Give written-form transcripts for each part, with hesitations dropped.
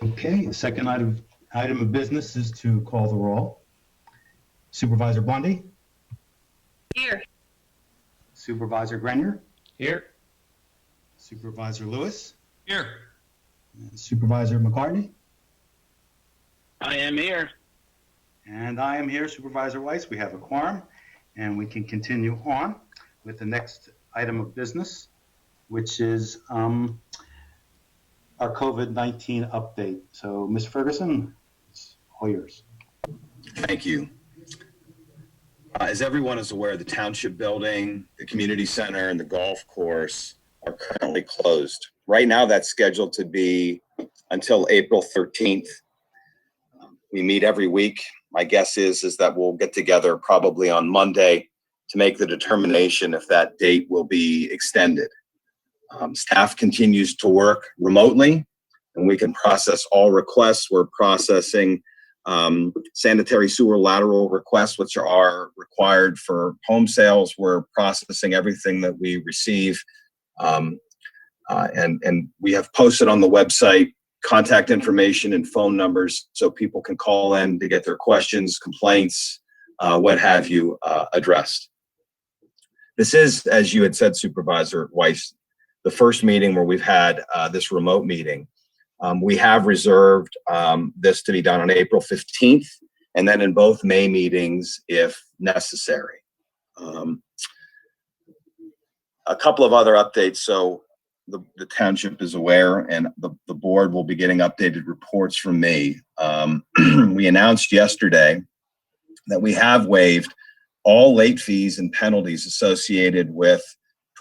Okay, the second item of business is to call the roll. Supervisor Bundy, Here. Supervisor Grenier, Here. Supervisor Lewis, Here. and Supervisor McCartney, I am here. and I am here, Supervisor Weiss. We have a quorum, and we can continue on with the next item of business, which is our COVID-19 update. So, Ms. Ferguson, it's all yours. Thank you. As everyone is aware, the township building, the community center, and the golf course are currently closed. Right now, that's scheduled to be until April 13th. We meet every week. My guess is that we'll get together probably on Monday to make the determination if that date will be extended. Staff continues to work remotely, and we can process all requests. We're processing sanitary sewer lateral requests, which are required for home sales. We're processing everything that we receive. And we have posted on the website contact information and phone numbers so people can call in to get their questions, complaints, what have you, addressed. This is, as you had said, Supervisor Weiss, the first meeting where we've had this remote meeting. We have reserved this to be done on April 15th, and then in both May meetings if necessary. A couple of other updates. So the township is aware, and the board will be getting updated reports from me. We announced yesterday that we have waived all late fees and penalties associated with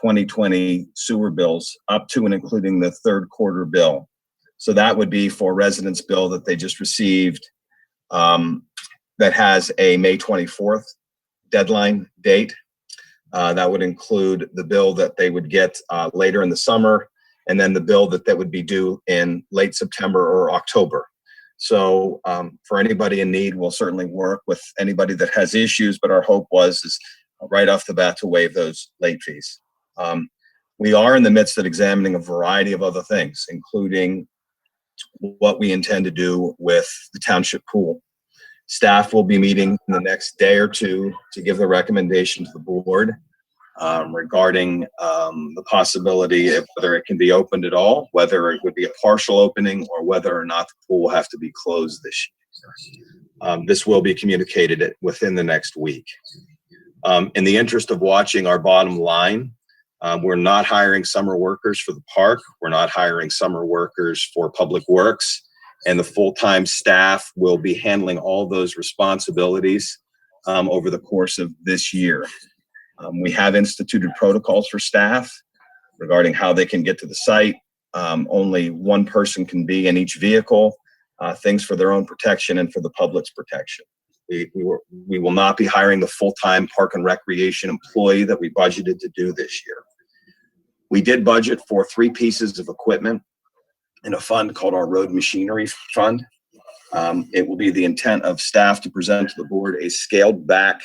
2020 sewer bills up to and including the third quarter bill. So that would be for residents' bill that they just received that has a May 24th deadline date. That would include the bill that they would get later in the summer, and then the bill that would be due in late September or October. So for anybody in need, we'll certainly work with anybody that has issues, but our hope is right off the bat to waive those late fees. We are in the midst of examining a variety of other things, including what we intend to do with the township pool. Staff will be meeting in the next day or two to give the recommendation to the board regarding the possibility of whether it can be opened at all, whether it would be a partial opening, or whether or not the pool will have to be closed this year. This will be communicated within the next week. In the interest of watching our bottom line, we're not hiring summer workers for the park. We're not hiring summer workers for public works. And the full-time staff will be handling all those responsibilities over the course of this year. We have instituted protocols for staff regarding how they can get to the site. Only one person can be in each vehicle, things for their own protection and for the public's protection. We will not be hiring the full-time park and recreation employee that we budgeted to do this year. We did budget for 3 pieces of equipment in a fund called our Road Machinery Fund. It will be the intent of staff to present to the board a scaled back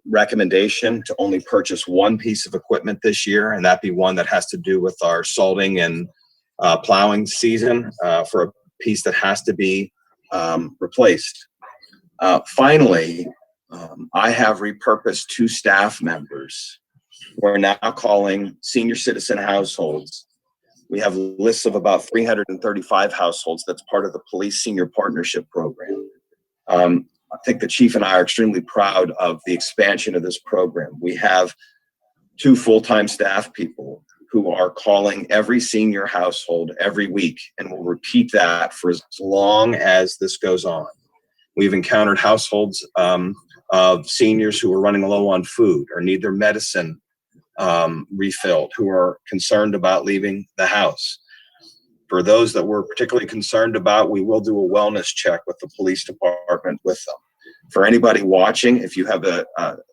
recommendation to only purchase 1 piece of equipment this year, and that be one that has to do with our salting and plowing season for a piece that has to be replaced. Finally, I have repurposed 2 staff members. We're now calling senior citizen households. We have lists of about 335 households. That's part of the Police Senior Partnership Program. I think the chief and I are extremely proud of the expansion of this program. We have 2 full-time staff people who are calling every senior household every week, and we'll repeat that for as long as this goes on. We've encountered households of seniors who are running low on food or need their medicine refilled, who are concerned about leaving the house. For those that we're particularly concerned about, we will do a wellness check with the police department with them. For anybody watching, if you have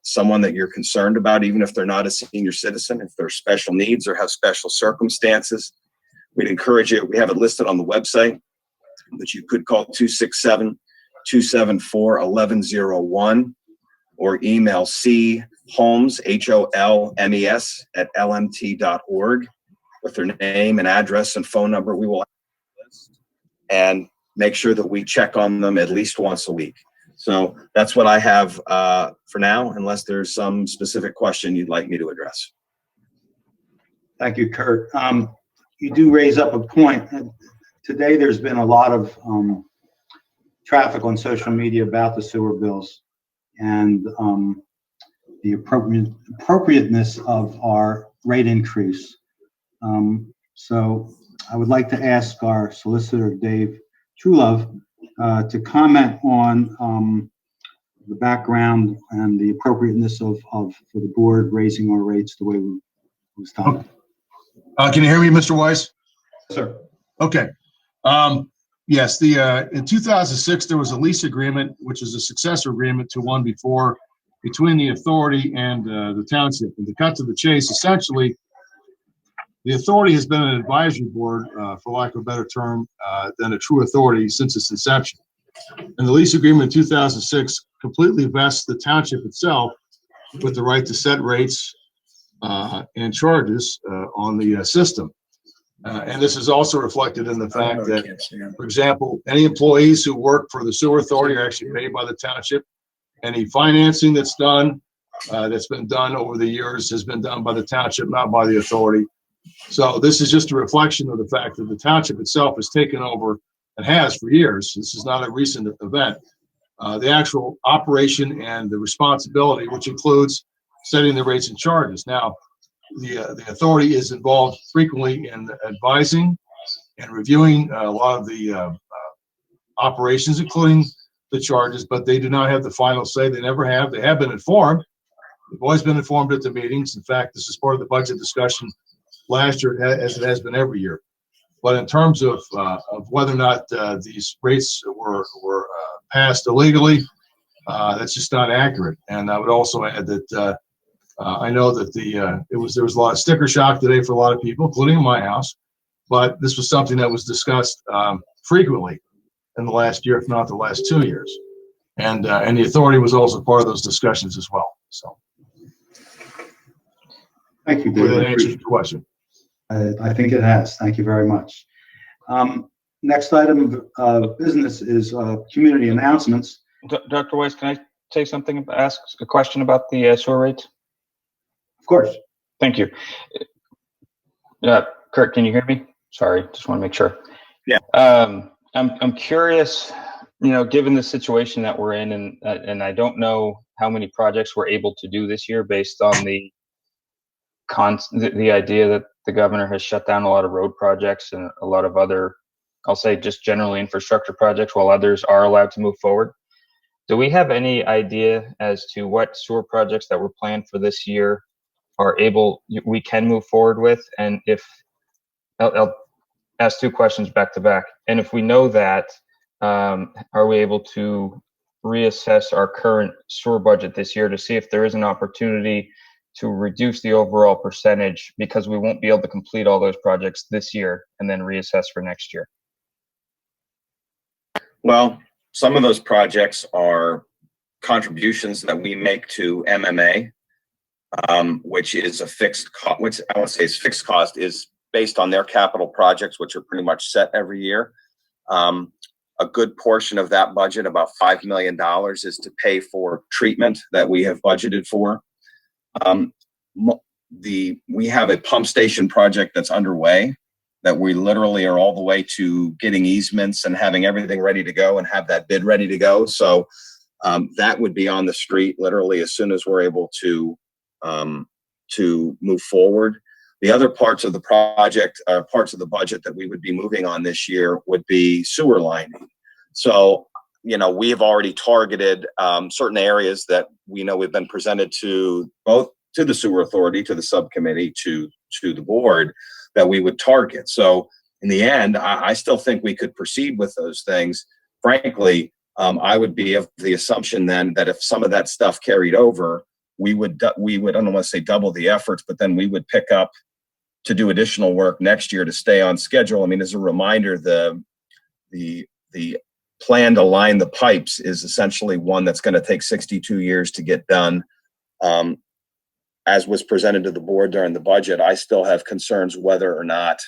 someone that you're concerned about, even if they're not a senior citizen, if they're special needs or have special circumstances, we'd encourage you. We have it listed on the website, but you could call 267-274-1101 or email cholmes, HOLMES, @lmt.org with their name and address and phone number. We will have a list and make sure that we check on them at least once a week. So that's what I have for now, unless there's some specific question you'd like me to address. Thank you, Kurt. You do raise up a point. Today, there's been a lot of traffic on social media about the sewer bills and the appropriateness of our rate increase. So I would like to ask our solicitor, Dave Truelove, to comment on the background and the appropriateness of for the board raising our rates the way it was done. Can you hear me, Mr. Weiss? Sir. Okay. Yes, in 2006, there was a lease agreement, which is a successor agreement to one before, between the authority and the township. And to cut to the chase, essentially, the authority has been an advisory board, for lack of a better term, than a true authority since its inception. And the lease agreement in 2006 completely vests the township itself with the right to set rates and charges on the system. And this is also reflected in the fact that, for example, any employees who work for the sewer authority are actually paid by the township. Any financing that's done, that's been done over the years has been done by the township, not by the authority. So this is just a reflection of the fact that the township itself has taken over and has for years. This is not a recent event. The actual operation and the responsibility, which includes setting the rates and charges. Now, the authority is involved frequently in advising and reviewing a lot of the operations, including the charges, but they do not have the final say. They never have. They have been informed. They've always been informed at the meetings. In fact, this is part of the budget discussion last year, as it has been every year. But in terms of whether or not these rates were passed illegally, that's just not accurate. And I would also add that I know that there was a lot of sticker shock today for a lot of people, including in my house. But this was something that was discussed frequently in the last year, if not the last 2 years. And the authority was also part of those discussions as well. So, Thank you, hopefully David. that answers your question. I think it has. Thank you very much. Next item of business is community announcements. Dr. Weiss, can I say something, ask a question about the sewer rates? Of course. Thank you. Kurt, can you hear me? Sorry, just want to make sure. Yeah. I'm curious, given the situation that we're in, and I don't know how many projects we're able to do this year based on the idea that the governor has shut down a lot of road projects and a lot of other, I'll say just generally infrastructure projects, while others are allowed to move forward. Do we have any idea as to what sewer projects that were planned for this year we can move forward with? And if I'll ask two questions back to back. And if we know that, are we able to reassess our current sewer budget this year to see if there is an opportunity to reduce the overall percentage, because we won't be able to complete all those projects this year and then reassess for next year? Well, some of those projects are contributions that we make to MMA, which is a fixed cost, which I would say is fixed cost, is based on their capital projects, which are pretty much set every year. A good portion of that budget, about $5 million, is to pay for treatment that we have budgeted for. We have a pump station project that's underway that we literally are all the way to getting easements and having everything ready to go and have that bid ready to go. So that would be on the street literally as soon as we're able to move forward. The other parts of the project, parts of the budget that we would be moving on this year would be sewer lining. So, we have already targeted certain areas that we know we've been presented to both to the sewer authority, to the subcommittee, to the board, that we would target. So in the end, I still think we could proceed with those things. Frankly, I would be of the assumption then that if some of that stuff carried over, we would, I don't want to say double the efforts, but then we would pick up to do additional work next year to stay on schedule. I mean, as a reminder, the plan to line the pipes is essentially one that's going to take 62 years to get done. As was presented to the board during the budget, I still have concerns whether or not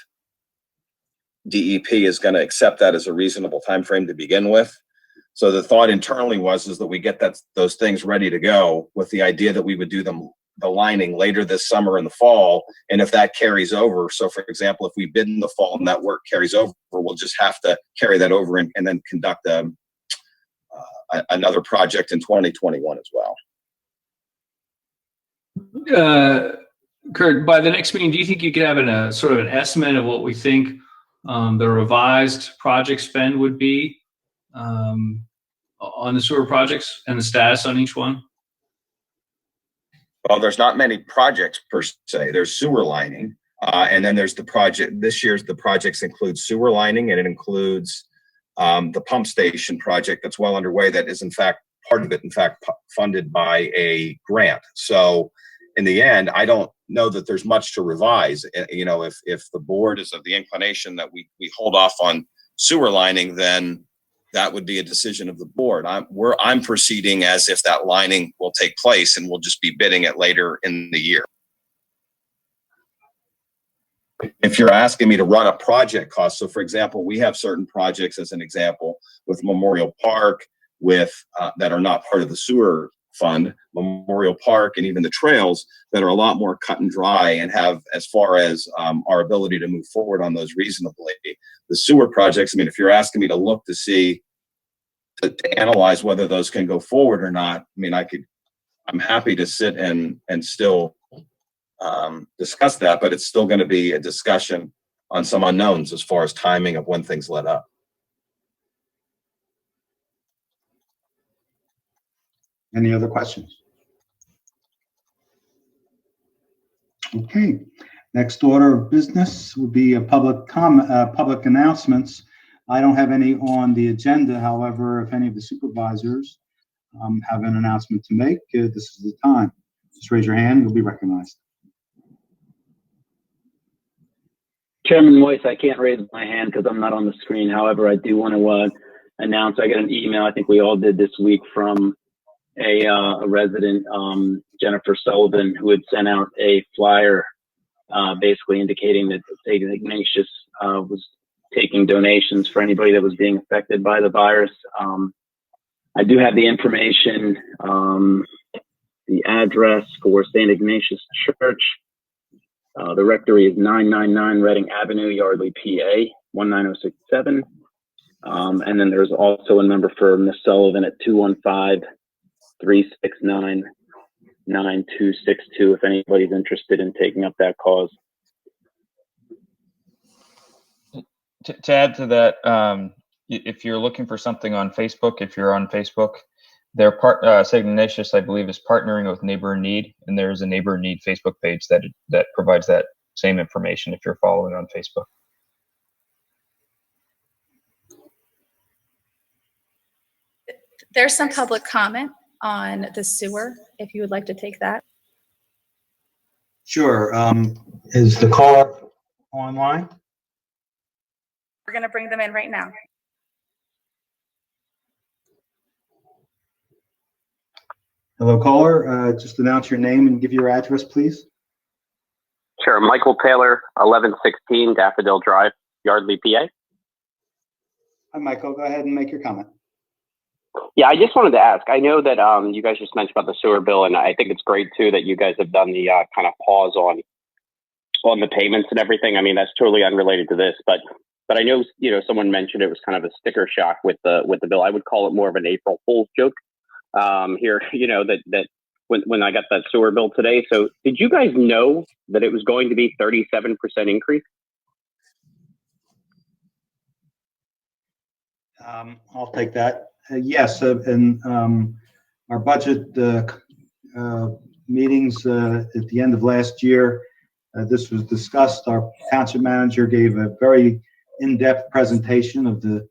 DEP is going to accept that as a reasonable time frame to begin with. So the thought internally is that we get those things ready to go with the idea that we would do the lining later this summer and the fall. And if that carries over, so for example, if we bid in the fall and that work carries over, we'll just have to carry that over and then conduct another project in 2021 as well. Kurt, by the next meeting, do you think you could have a sort of an estimate of what we think the revised project spend would be on the sewer projects and the status on each one? Well, there's not many projects per se. There's sewer lining, and then there's the project. This year's the projects include sewer lining, and it includes the pump station project that's well underway. That is, in fact, part of it, in fact, funded by a grant. So, in the end, I don't know that there's much to revise. You know, if the board is of the inclination that we hold off on sewer lining, then that would be a decision of the board. I'm proceeding as if that lining will take place, and we'll just be bidding it later in the year. If you're asking me to run a project cost, so for example, we have certain projects, as an example, with Memorial Park, with that are not part of the sewer fund, Memorial Park, and even the trails that are a lot more cut and dry and have, as far as our ability to move forward on those reasonably. The sewer projects, I mean, if you're asking me to look to see, to analyze whether those can go forward or not, I mean, I'm happy to sit and still discuss that, but it's still going to be a discussion on some unknowns as far as timing of when things let up. Any other questions? Okay, next order of business would be a public announcements. I don't have any on the agenda. However, if any of the supervisors have an announcement to make, this is the time. Just raise your hand, you'll be recognized. Chairman Weiss, I can't raise my hand because I'm not on the screen. However, I do want to announce I got an email, I think we all did this week, from a resident, Jennifer Sullivan, who had sent out a flyer basically indicating that St. Ignatius was taking donations for anybody that was being affected by the virus. I do have the information, the address for St. Ignatius Church. The rectory is 999 Reading Avenue, Yardley, PA, 19067. And then there's also a number for Ms. Sullivan at 215-369-9262 if anybody's interested in taking up that cause. To add to that, if you're looking for something on Facebook, if you're on Facebook, St. Ignatius, I believe, is partnering with Neighbor in Need, and there's a Neighbor in Need Facebook page that provides that same information if you're following on Facebook. There's some public comment on the sewer, if you would like to take that. Sure. Is the caller online? We're going to bring them in right now. Hello, caller. Just announce your name and give your address, please. Sure. Michael Taylor, 1116 Daffodil Drive, Yardley, PA. Hi, Michael. Go ahead and make your comment. Yeah, I just wanted to ask. I know that you guys just mentioned about the sewer bill, and I think it's great too that you guys have done the kind of pause on the payments and everything. I mean, that's totally unrelated to this, but I know, you know, someone mentioned it was kind of a sticker shock with the bill. I would call it more of an April Fool's joke here. You know, that when I got that sewer bill today. So did you guys know that it was going to be 37% increase? I'll take that. Yes, in our budget meetings at the end of last year, this was discussed. Our township manager gave a very in-depth presentation of the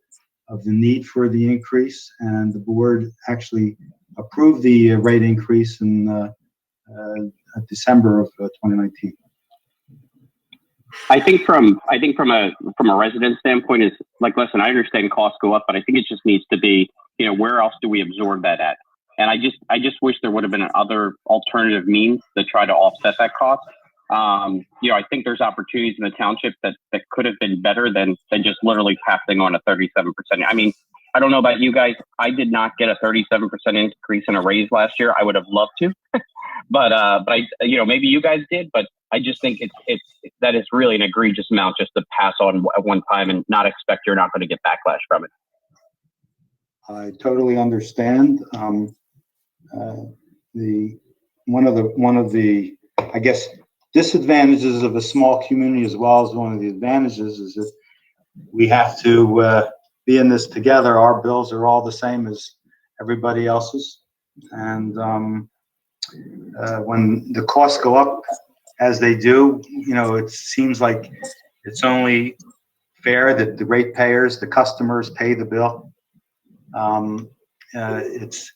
need for the increase, and the board actually approved the rate increase in December of 2019. I think from a resident standpoint is like, listen, I understand costs go up, but I think it just needs to be, you know, where else do we absorb that at? And I just wish there would have been other alternative means to try to offset that cost. You know, I think there's opportunities in the township that could have been better than just literally passing on a 37%. I mean, I don't know about you guys. I did not get a 37% increase in a raise last year. I would have loved to, but I, you know, maybe you guys did, but I just think that is really an egregious amount just to pass on at one time and not expect you're not going to get backlash from it. I totally understand. One of the I guess disadvantages of a small community, as well as one of the advantages, is that we have to be in this together. Our bills are all the same as everybody else's, and when the costs go up as they do, you know, it seems like it's only fair that the ratepayers, the customers, pay the bill. It's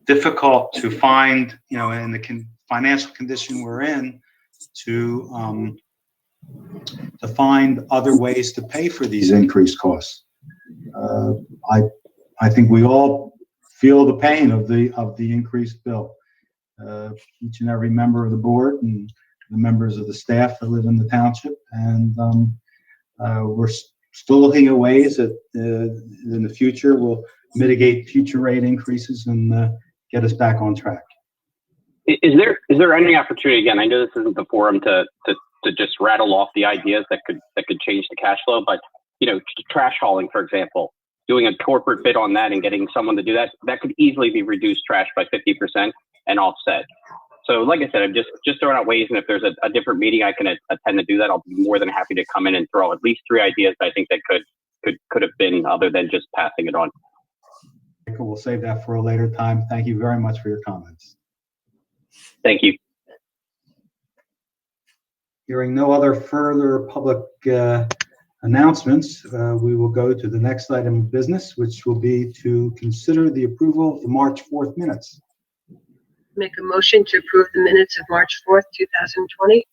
difficult to find, you know, in the financial condition we're in, to find other ways to pay for these increased costs. I think we all feel the pain of the increased bill. Each and every member of the board and the members of the staff that live in the township, and we're still looking at ways that in the future will mitigate future rate increases and get us back on track. Is there any opportunity, again, I know this isn't the forum to just rattle off the ideas that could change the cash flow, but, you know, trash hauling, for example, doing a corporate bid on that and getting someone to do that could easily be reduced trash by 50% and offset. So like I said, I'm just throwing out ways, and if there's a different meeting I can attend to do that, I'll be more than happy to come in and throw at least 3 ideas that I think that could have been other than just passing it on. We'll save that for a later time. Thank you very much for your comments. Thank you. Hearing no other further public announcements, we will go to the next item of business, which will be to consider the approval of the March 4th minutes. Make a motion to approve the minutes of March 4th, 2020.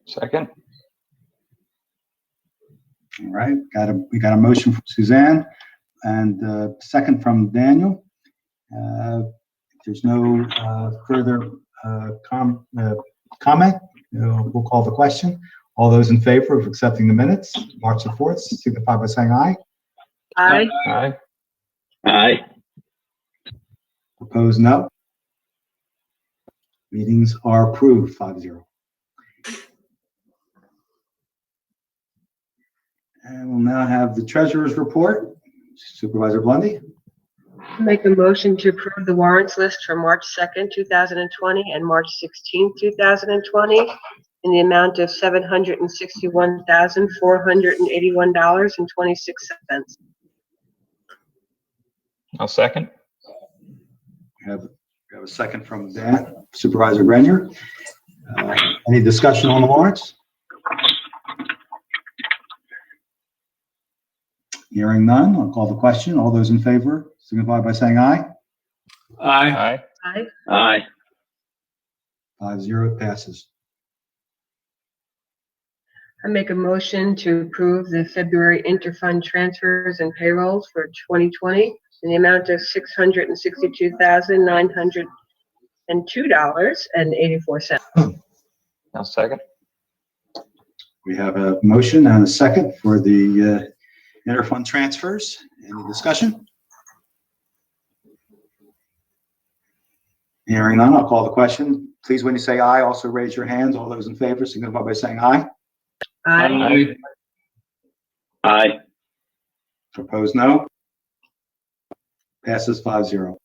Second. All right, we got a motion from Suzanne and second from Daniel. If there's no further comment, we'll call the question. All those in favor of accepting the minutes, March the 4th, signify by saying aye. Aye. Aye. Aye. Opposed, no. Meetings are approved, 5-0. And we'll now have the treasurer's report. Supervisor Blundy. Make a motion to approve the warrants list for March 2nd, 2020 and March 16th, 2020 in the amount of $761,481.26. I'll second. We have a second from Dan, Supervisor Grenier. Any discussion on the warrants? Hearing none, I'll call the question. All those in favor signify by saying aye. Aye. Aye. Aye. Aye. 5-0, it passes. I make a motion to approve the February interfund transfers and payrolls for 2020 in the amount of $662,902.84. I'll second. We have a motion and a second for the interfund transfers. Any discussion? Hearing none, I'll call the question. Please, when you say aye, also raise your hands. All those in favor signify by saying aye. Aye. Aye. Opposed, no. Passes 5-0.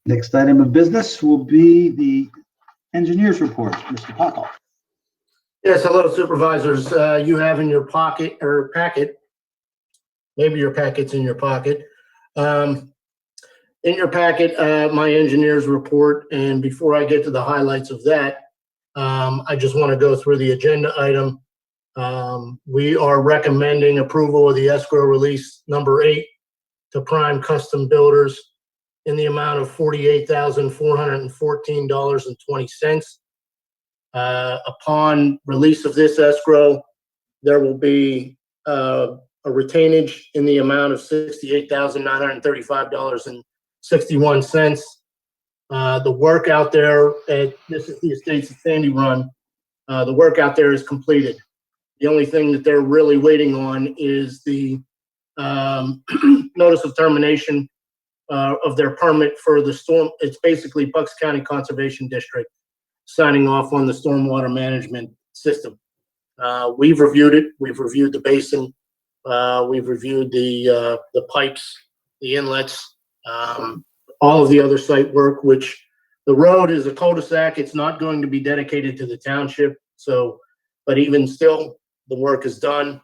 Next item of business will be the engineer's report. Mr. Pockle. Yes, hello Supervisors. You have in your pocket or packet, maybe your packet's in your pocket. In your packet, my engineer's report, and before I get to the highlights of that, I just want to go through the agenda item. We are recommending approval of the escrow release number 8 to Prime Custom Builders in the amount of $48,414.20. Upon release of this escrow, there will be a retainage in the amount of $68,935.61. The work out there this is the Estates of Sandy Run. The work out there is completed. The only thing that they're really waiting on is the notice of termination of their permit for the storm. It's basically Bucks County Conservation District signing off on the stormwater management system. We've reviewed it. We've reviewed the basin. We've reviewed the pipes, the inlets, all of the other site work, which the road is a cul-de-sac. It's not going to be dedicated to the township. So, but even still, the work is done.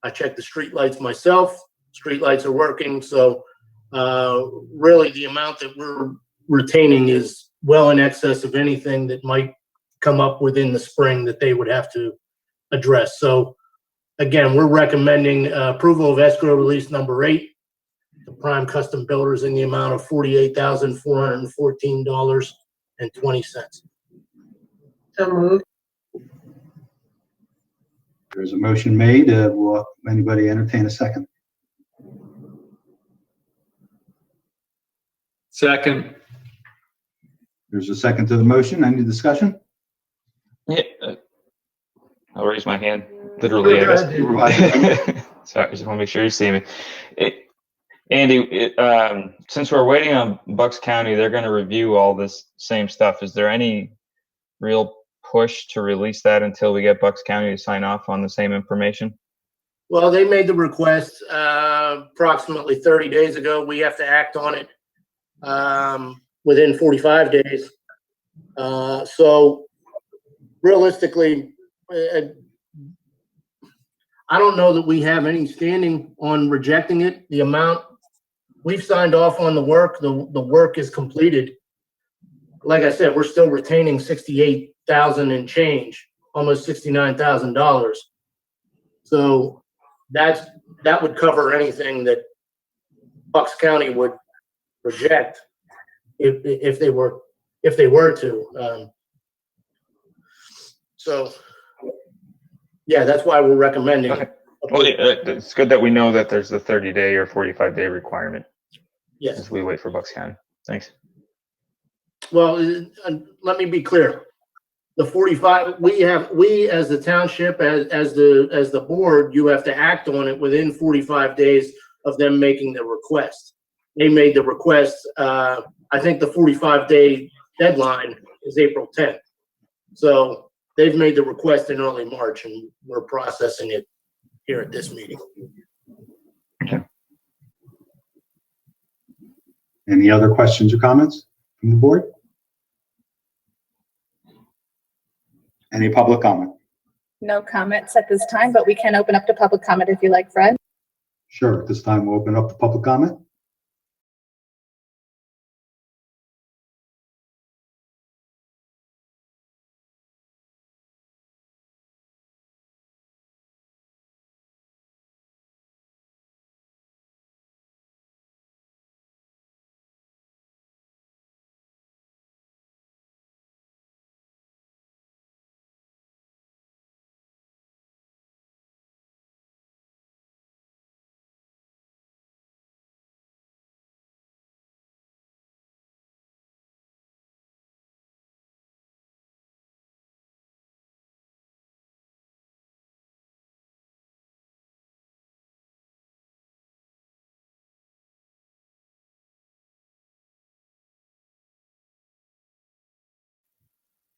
I checked the street lights myself. Street lights are working. So really the amount that we're retaining is well in excess of anything that might come up within the spring that they would have to address. So again, we're recommending approval of escrow release number 8, the Prime Custom Builders, in the amount of $48,414.20. So moved. There's a motion made. Will anybody entertain a second? Second. There's a second to the motion. Any discussion? Yeah, I'll raise my hand. Literally, I guess. Sorry, I just want to make sure you see me. Andy, since we're waiting on Bucks County, they're going to review all this same stuff. Is there any real push to release that until we get Bucks County to sign off on the same information? Well, they made the request approximately 30 days ago. We have to act on it within 45 days. So realistically, I don't know that we have any standing on rejecting it. The amount we've signed off on the work is completed. Like I said, we're still retaining $68,000 and change, almost $69,000. So that would cover anything that Bucks County would reject if they were to. So yeah, that's why we're recommending. Okay. Well, it's good that we know that there's the 30-day or 45-day requirement. Yes. As we wait for Bucks County. Thanks. Well, let me be clear. The 45, we as the township, as the board, you have to act on it within 45 days of them making the request. They made the request. I think the 45-day deadline is April 10th. So they've made the request in early March, and we're processing it here at this meeting. Okay. Any other questions or comments from the board? Any public comment? No comments at this time, but we can open up to public comment if you like, Fred. Sure. At this time, we'll open up the public comment.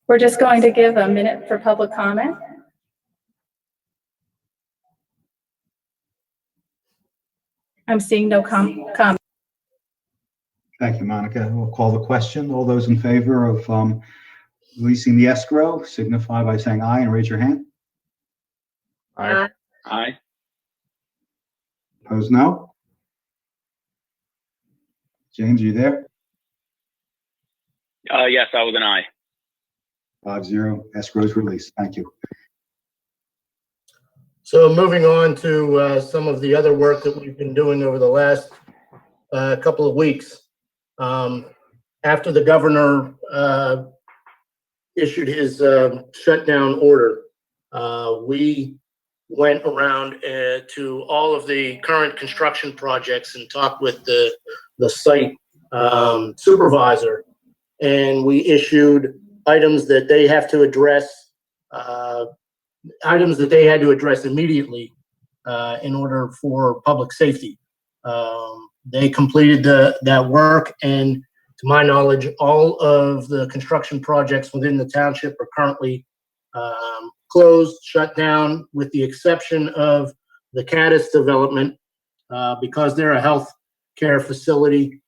We're just going to give a minute for public comment. I'm seeing no comment. Thank you, Monica. We'll call the question. All those in favor of releasing the escrow signify by saying aye and raise your hand. Aye. Aye. Opposed, no? James, are you there? Yes, I was an aye. 5-0, escrow is released. Thank you. So moving on to some of the other work that we've been doing over the last couple of weeks. After the governor issued his shutdown order, we went around to all of the current construction projects and talked with the site supervisor, and we issued items that they have to address, items that they had to address immediately in order for public safety. They completed that work, and to my knowledge, all of the construction projects within the township are currently closed, shut down, with the exception of the Caddis development. Because they're a health care facility,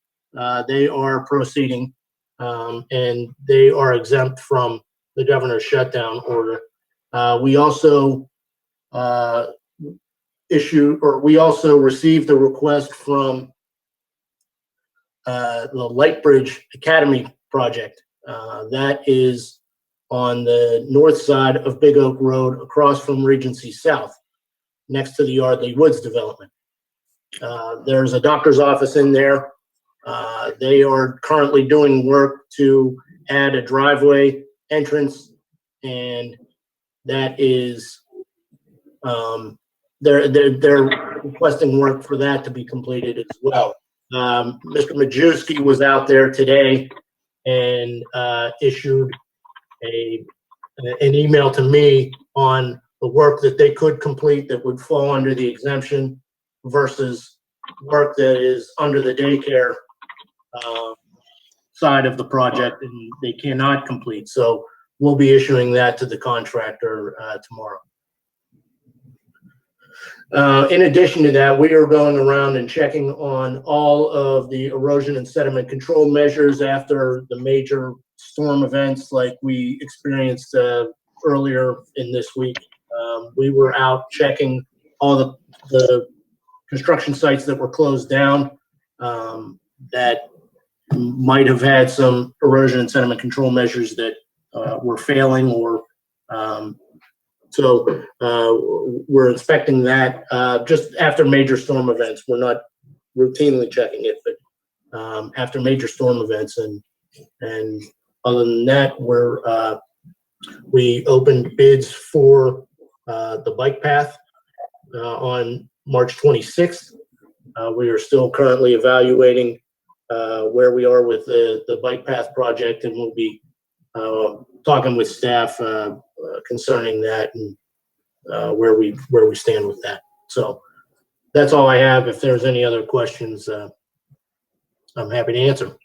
they are proceeding, and they are exempt from the governor's shutdown order. We also received a request from the Lightbridge Academy project. That is on the north side of Big Oak Road, across from Regency South, next to the Yardley Woods development. There's a doctor's office in there. They are currently doing work to add a driveway entrance, and that is, they're requesting work for that to be completed as well. Mr. Majewski was out there today and issued an email to me on the work that they could complete that would fall under the exemption versus work that is under the daycare side of the project and they cannot complete. So we'll be issuing that to the contractor tomorrow. In addition to that, we are going around and checking on all of the erosion and sediment control measures after the major storm events like we experienced earlier in this week. We were out checking all the construction sites that were closed down that might have had some erosion and sediment control measures that were failing, or so we're inspecting that just after major storm events. We're not routinely checking it, but after major storm events, and other than that, we opened bids for the bike path on March 26th. We are still currently evaluating where we are with the bike path project, and we'll be talking with staff concerning that and where we stand with that. So that's all I have. If there's any other questions, I'm happy to answer.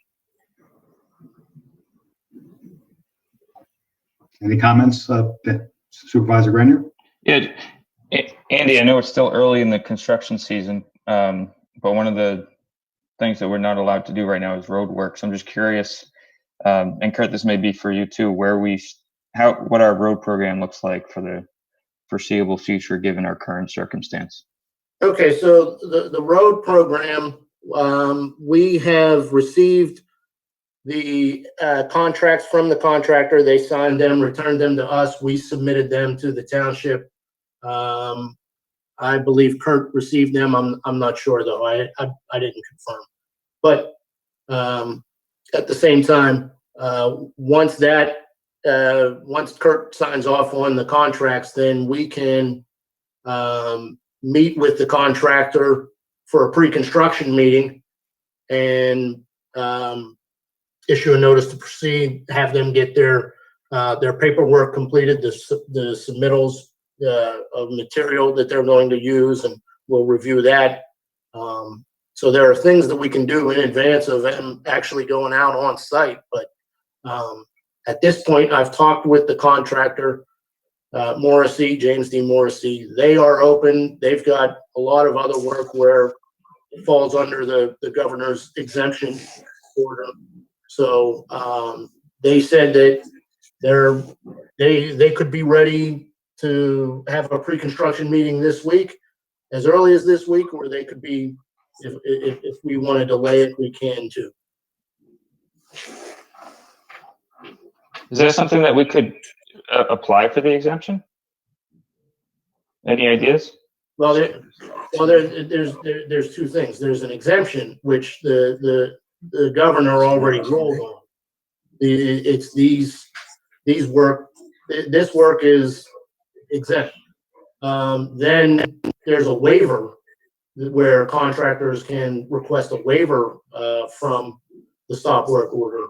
Any comments, Supervisor Grenier? Yeah, Andy, I know it's still early in the construction season, but one of the things that we're not allowed to do right now is road work. So I'm just curious, and Kurt, this may be for you too, what our road program looks like for the foreseeable future, given our current circumstance. Okay, so the road program, we have received the contracts from the contractor. They signed them, returned them to us. We submitted them to the township. I believe Kurt received them. I'm not sure though. I didn't confirm. But at the same time, once Kurt signs off on the contracts, then we can meet with the contractor for a pre-construction meeting and issue a notice to proceed, have them get their paperwork completed, the submittals of material that they're going to use, and we'll review that. So there are things that we can do in advance of them actually going out on site. But at this point, I've talked with the contractor, Morrissey, James D. Morrissey. They are open. They've got a lot of other work where it falls under the governor's exemption order. So they said that they could be ready to have a pre-construction meeting this week, as early as this week, or they could be, if we want to delay it, we can too. Is that something that we could apply for the exemption? Any ideas? Well, there's two things. There's an exemption, which the governor already rolled on. This work is exempt. Then there's a waiver where contractors can request a waiver from the stop work order.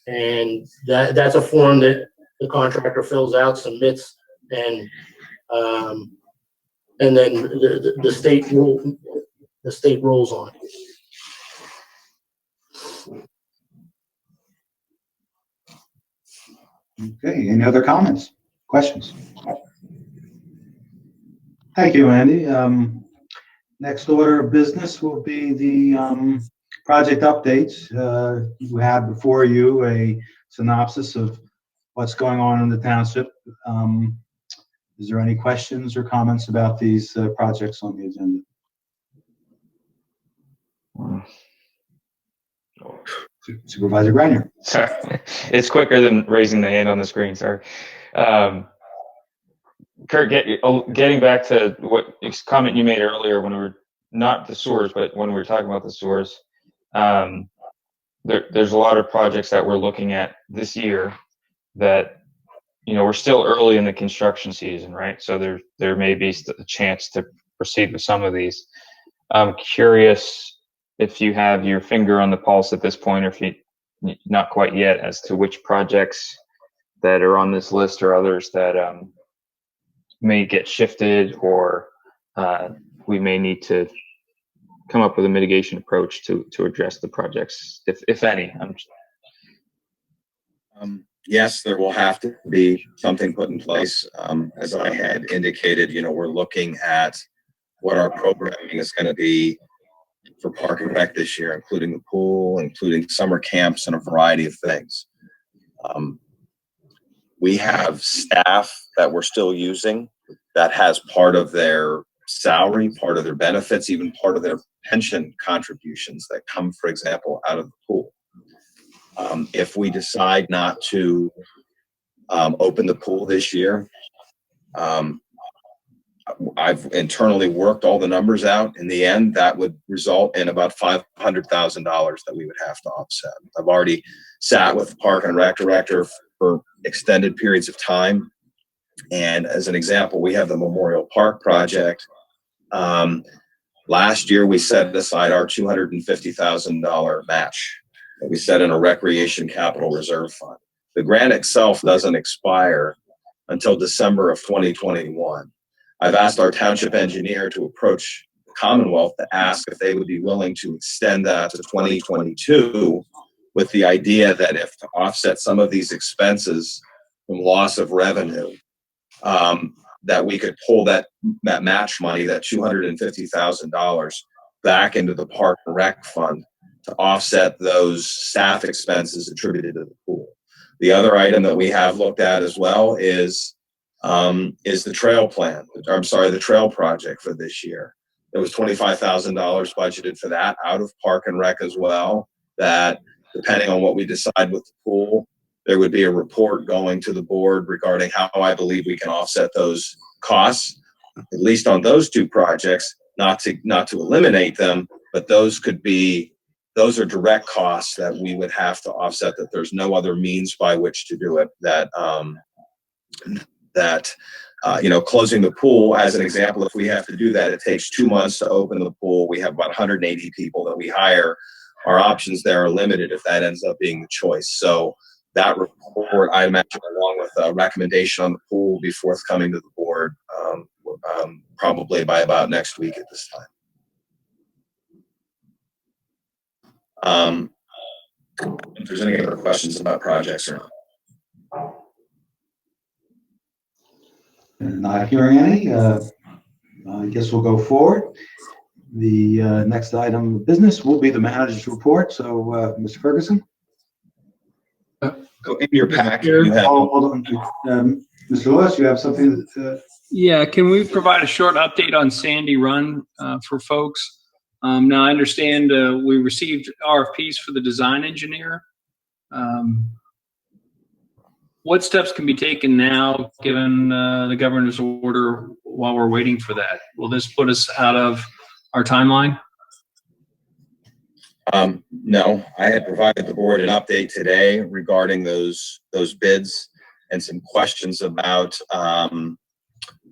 And that's a form that the contractor fills out, submits, and then the state rolls on it. Okay, any other comments, questions? Thank you, Andy. Next order of business will be the project updates. You have before you a synopsis of what's going on in the township. Is there any questions or comments about these projects on the agenda? Supervisor Grenier. Sorry, it's quicker than raising the hand on the screen. Sorry. Kurt, getting back to what comment you made earlier when we were not the sewers, but when we were talking about the sewers, there's a lot of projects that we're looking at this year that, you know, we're still early in the construction season, right? So there may be a chance to proceed with some of these. I'm curious if you have your finger on the pulse at this point, or if you not quite yet, as to which projects that are on this list or others that may get shifted, or we may need to come up with a mitigation approach to address the projects, if any. Yes, there will have to be something put in place. As I had indicated, you know, we're looking at what our programming is going to be for Park and Rec this year, including the pool, including summer camps, and a variety of things. We have staff that we're still using that has part of their salary, part of their benefits, even part of their pension contributions that come, for example, out of the pool. If we decide not to open the pool this year, I've internally worked all the numbers out. In the end, that would result in about $500,000 that we would have to offset. I've already sat with the Park and Rec director for extended periods of time. And as an example, we have the Memorial Park project. Last year, we set aside our $250,000 match that we set in a recreation capital reserve fund. The grant itself doesn't expire until December of 2021. I've asked our township engineer to approach the Commonwealth to ask if they would be willing to extend that to 2022, with the idea that if to offset some of these expenses from loss of revenue, that we could pull that match money, that $250,000, back into the Park and Rec fund to offset those staff expenses attributed to the pool. The other item that we have looked at as well is the trail plan. I'm sorry, the trail project for this year. There was $25,000 budgeted for that out of Park and Rec as well, that depending on what we decide with the pool, there would be a report going to the board regarding how I believe we can offset those costs, at least on those two projects, not to eliminate them, but those are direct costs that we would have to offset, that there's no other means by which to do it, you know, closing the pool, as an example, if we have to do that, it takes 2 months to open the pool. We have about 180 people that we hire. Our options there are limited if that ends up being the choice. So that report, I imagine, along with a recommendation on the pool, will be forthcoming to the board probably by about next week at this time. If there's any other questions about projects or not. Not hearing any, I guess we'll go forward. The next item of business will be the manager's report. So, Mr. Ferguson. In your packet, you have. Hold on. Mr. Lewis, you have something that. Yeah, can we provide a short update on Sandy Run for folks? Now, I understand we received RFPs for the design engineer. What steps can be taken now, given the governor's order, while we're waiting for that? Will this put us out of our timeline? No, I had provided the board an update today regarding those bids and some questions about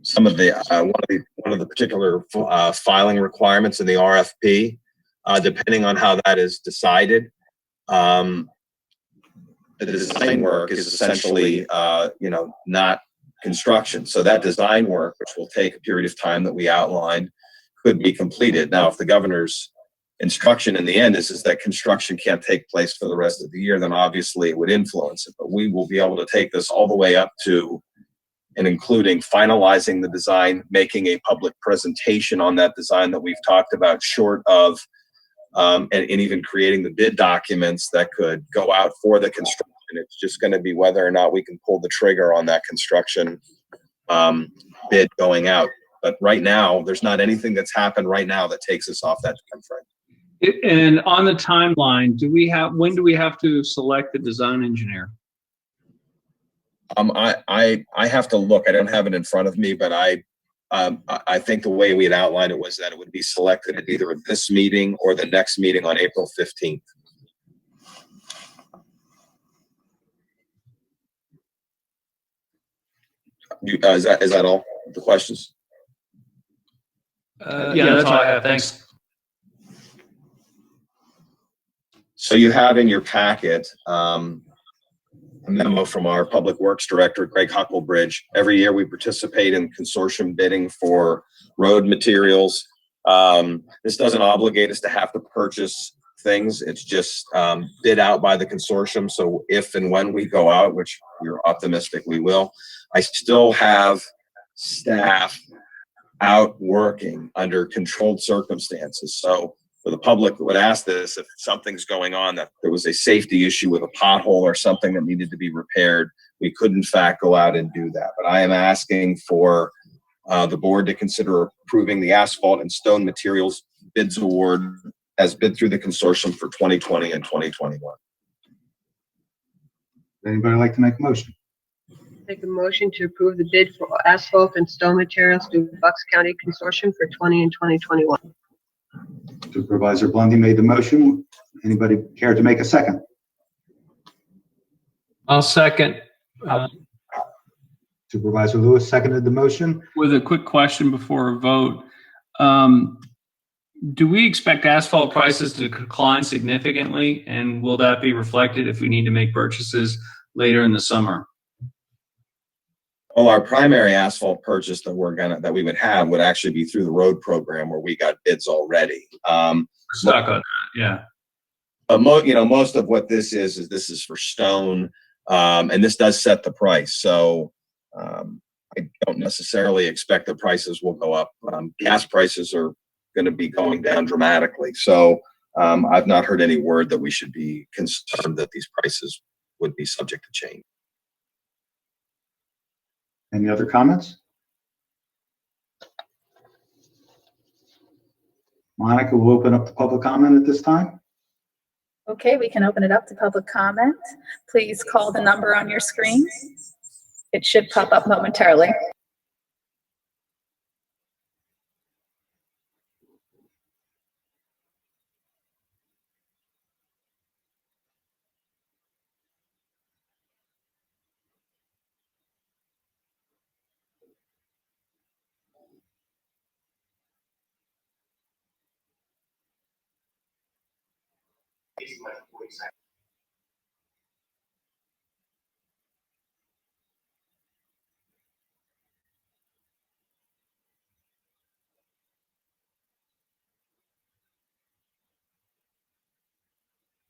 some of the one of the particular filing requirements in the RFP. Depending on how that is decided, the design work is essentially not construction. So that design work, which will take a period of time that we outlined, could be completed. Now, if the governor's instruction in the end is that construction can't take place for the rest of the year, then obviously it would influence it. But we will be able to take this all the way up to and including finalizing the design, making a public presentation on that design that we've talked about, short of and even creating the bid documents that could go out for the construction. It's just going to be whether or not we can pull the trigger on that construction bid going out. But right now, there's not anything that's happened right now that takes us off that time frame. And on the timeline, when do we have to select the design engineer? I have to look. I don't have it in front of me, but I think the way we had outlined it was that it would be selected at either this meeting or the next meeting on April 15th. Is that all the questions? Yeah, that's all I have. Thanks. So you have in your packet a memo from our Public Works Director, Greg Hucklebridge. Every year we participate in consortium bidding for road materials. This doesn't obligate us to have to purchase things. It's just bid out by the consortium. So if and when we go out, which we're optimistic we will, I still have staff out working under controlled circumstances. So for the public would ask this, if something's going on, that there was a safety issue with a pothole or something that needed to be repaired, we could in fact go out and do that. But I am asking for the board to consider approving the asphalt and stone materials bids award as bid through the consortium for 2020 and 2021. Anybody like to make a motion? Make a motion to approve the bid for asphalt and stone materials through Bucks County Consortium for 20 and 2021. Supervisor Blondie made the motion. Anybody care to make a second? I'll second. Supervisor Lewis seconded the motion. With a quick question before a vote. Do we expect asphalt prices to decline significantly? And will that be reflected if we need to make purchases later in the summer? Well, our primary asphalt purchase that we would have would actually be through the road program where we got bids already. Stuck on that, yeah. But most of what this is for stone, and this does set the price. So I don't necessarily expect the prices will go up. Gas prices are going to be going down dramatically. So I've not heard any word that we should be concerned that these prices would be subject to change. Any other comments? Monica will open up the public comment at this time. Okay, we can open it up to public comment. Please call the number on your screen. It should pop up momentarily.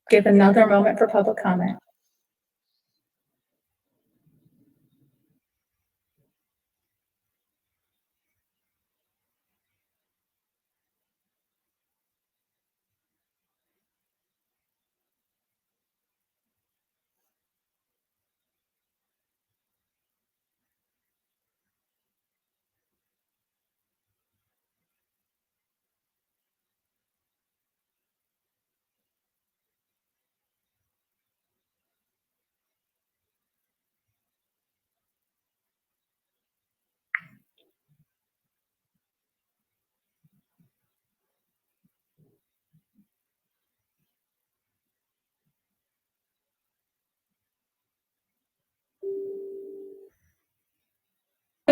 Give another moment for public comment.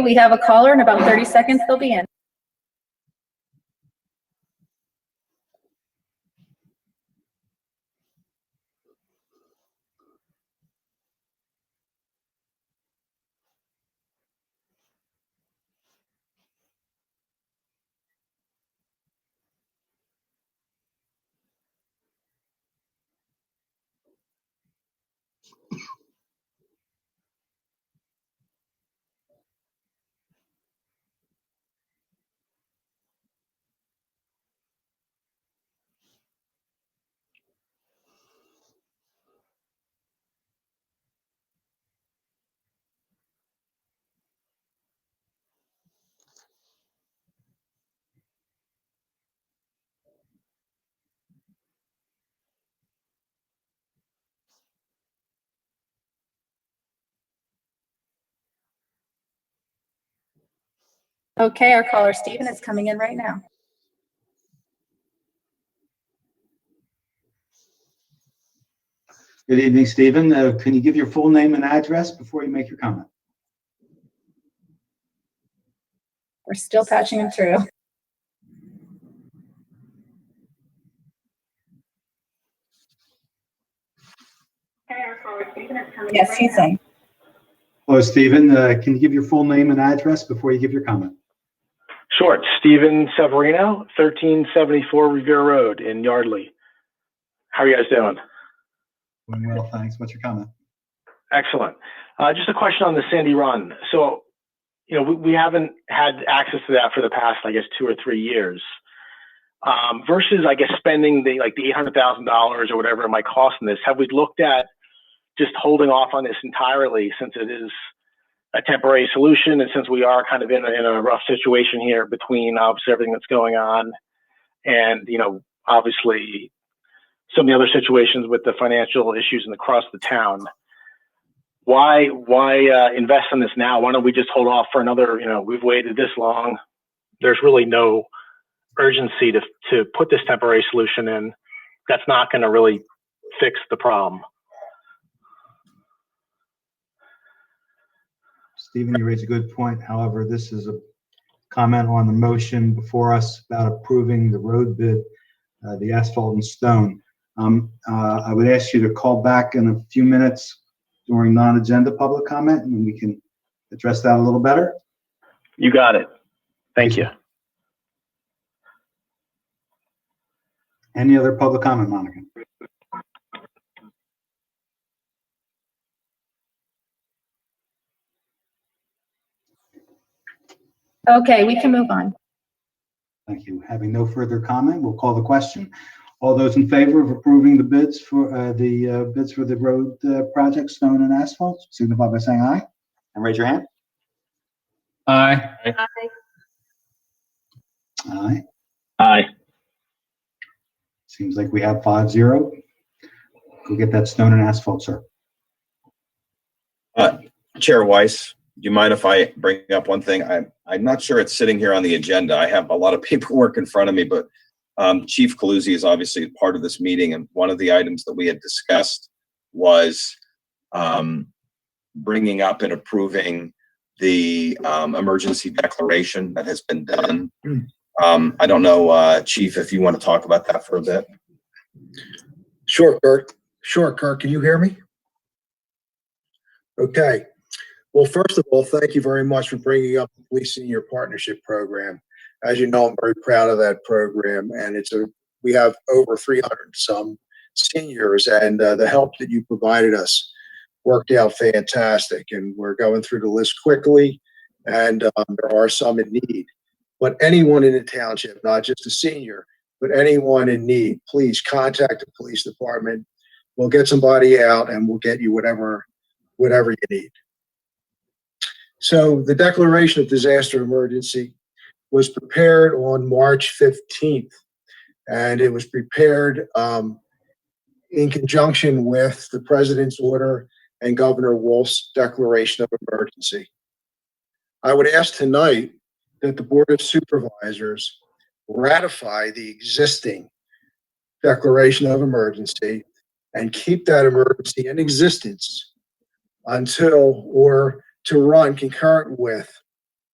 We have a caller in about 30 seconds. They'll be in. Okay, our caller Stephen is coming in right now. Good evening, Stephen. Can you give your full name and address before you make your comment? We're still patching him through. Yes, he's in. Hello, Stephen. Can you give your full name and address before you give your comment? Sure. It's Stephen Severino, 1374 Revere Road in Yardley. How are you guys doing? Doing well, thanks. What's your comment? Excellent. Just a question on the Sandy Run. So, you know, we haven't had access to that for the past, I guess, 2 or 3 years. Versus, I guess, spending the $800,000 or whatever it might cost in this. Have we looked at just holding off on this entirely, since it is a temporary solution, and since we are kind of in a rough situation here between obviously everything that's going on, and obviously some of the other situations with the financial issues across the town? Why invest in this now? Why don't we just hold off for another? We've waited this long. There's really no urgency to put this temporary solution in. That's not going to really fix the problem. Stephen, you raise a good point. However, this is a comment on the motion before us about approving the road bid, the asphalt and stone. I would ask you to call back in a few minutes during non-agenda public comment, and we can address that a little better. You got it. Thank you. Any other public comment, Monica? Okay, we can move on. Thank you. Having no further comment, we'll call the question. All those in favor of approving the bids for the road project, stone and asphalt, signify by saying aye and raise your hand. Aye. Aye. Aye. Seems like we have 5-0. Go get that stone and asphalt, sir. Chair Weiss, do you mind if I bring up one thing? I'm not sure it's sitting here on the agenda. I have a lot of paperwork in front of me, but Chief Caluzzi is obviously part of this meeting, and one of the items that we had discussed was bringing up and approving the emergency declaration that has been done. I don't know, Chief, if you want to talk about that for a bit. Sure, Kirk. Can you hear me? Okay. Well, first of all, thank you very much for bringing up the Police Senior Partnership Program. As you know, I'm very proud of that program, and we have over 300 some seniors, and the help that you provided us worked out fantastic. And we're going through the list quickly, and there are some in need. But anyone in the township, not just a senior, but anyone in need, please contact the police department. We'll get somebody out, and we'll get you whatever you need. So the declaration of disaster emergency was prepared on March 15th, and it was prepared in conjunction with the President's order and Governor Wolf's declaration of emergency. I would ask tonight that the Board of Supervisors ratify the existing declaration of emergency and keep that emergency in existence until, or to run concurrent with,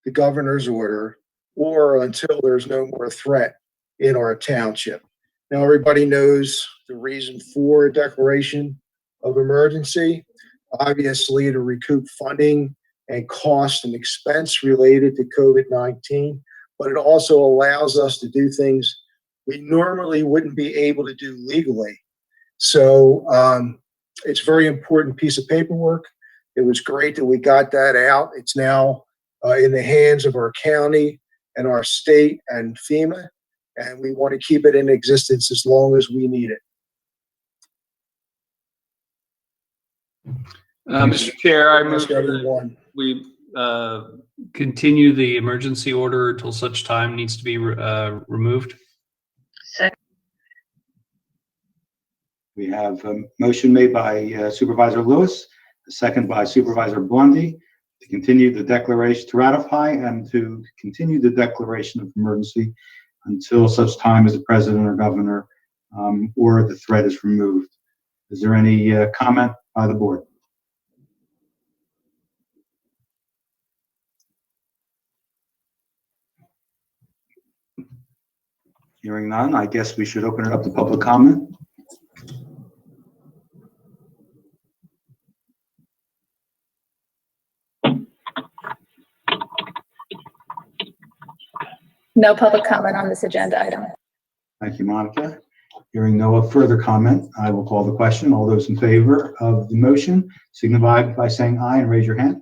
the governor's order or until there's no more threat in our township. Now, everybody knows the reason for a declaration of emergency, obviously to recoup funding and cost and expense related to COVID-19, but it also allows us to do things we normally wouldn't be able to do legally. So it's a very important piece of paperwork. It was great that we got that out. It's now in the hands of our county and our state and FEMA, and we want to keep it in existence as long as we need it. Mr. Chair, I move Ask everyone. we continue the emergency order until such time needs to be removed. Second. We have a motion made by Supervisor Lewis, a second by Supervisor Blondie, to continue the declaration, to ratify and to continue the declaration of emergency until such time as the president or governor or the threat is removed. Is there any comment by the board? Hearing none, I guess we should open it up to public comment. No public comment on this agenda item. Thank you, Monica. Hearing no further comment, I will call the question. All those in favor of the motion signify by saying aye and raise your hand.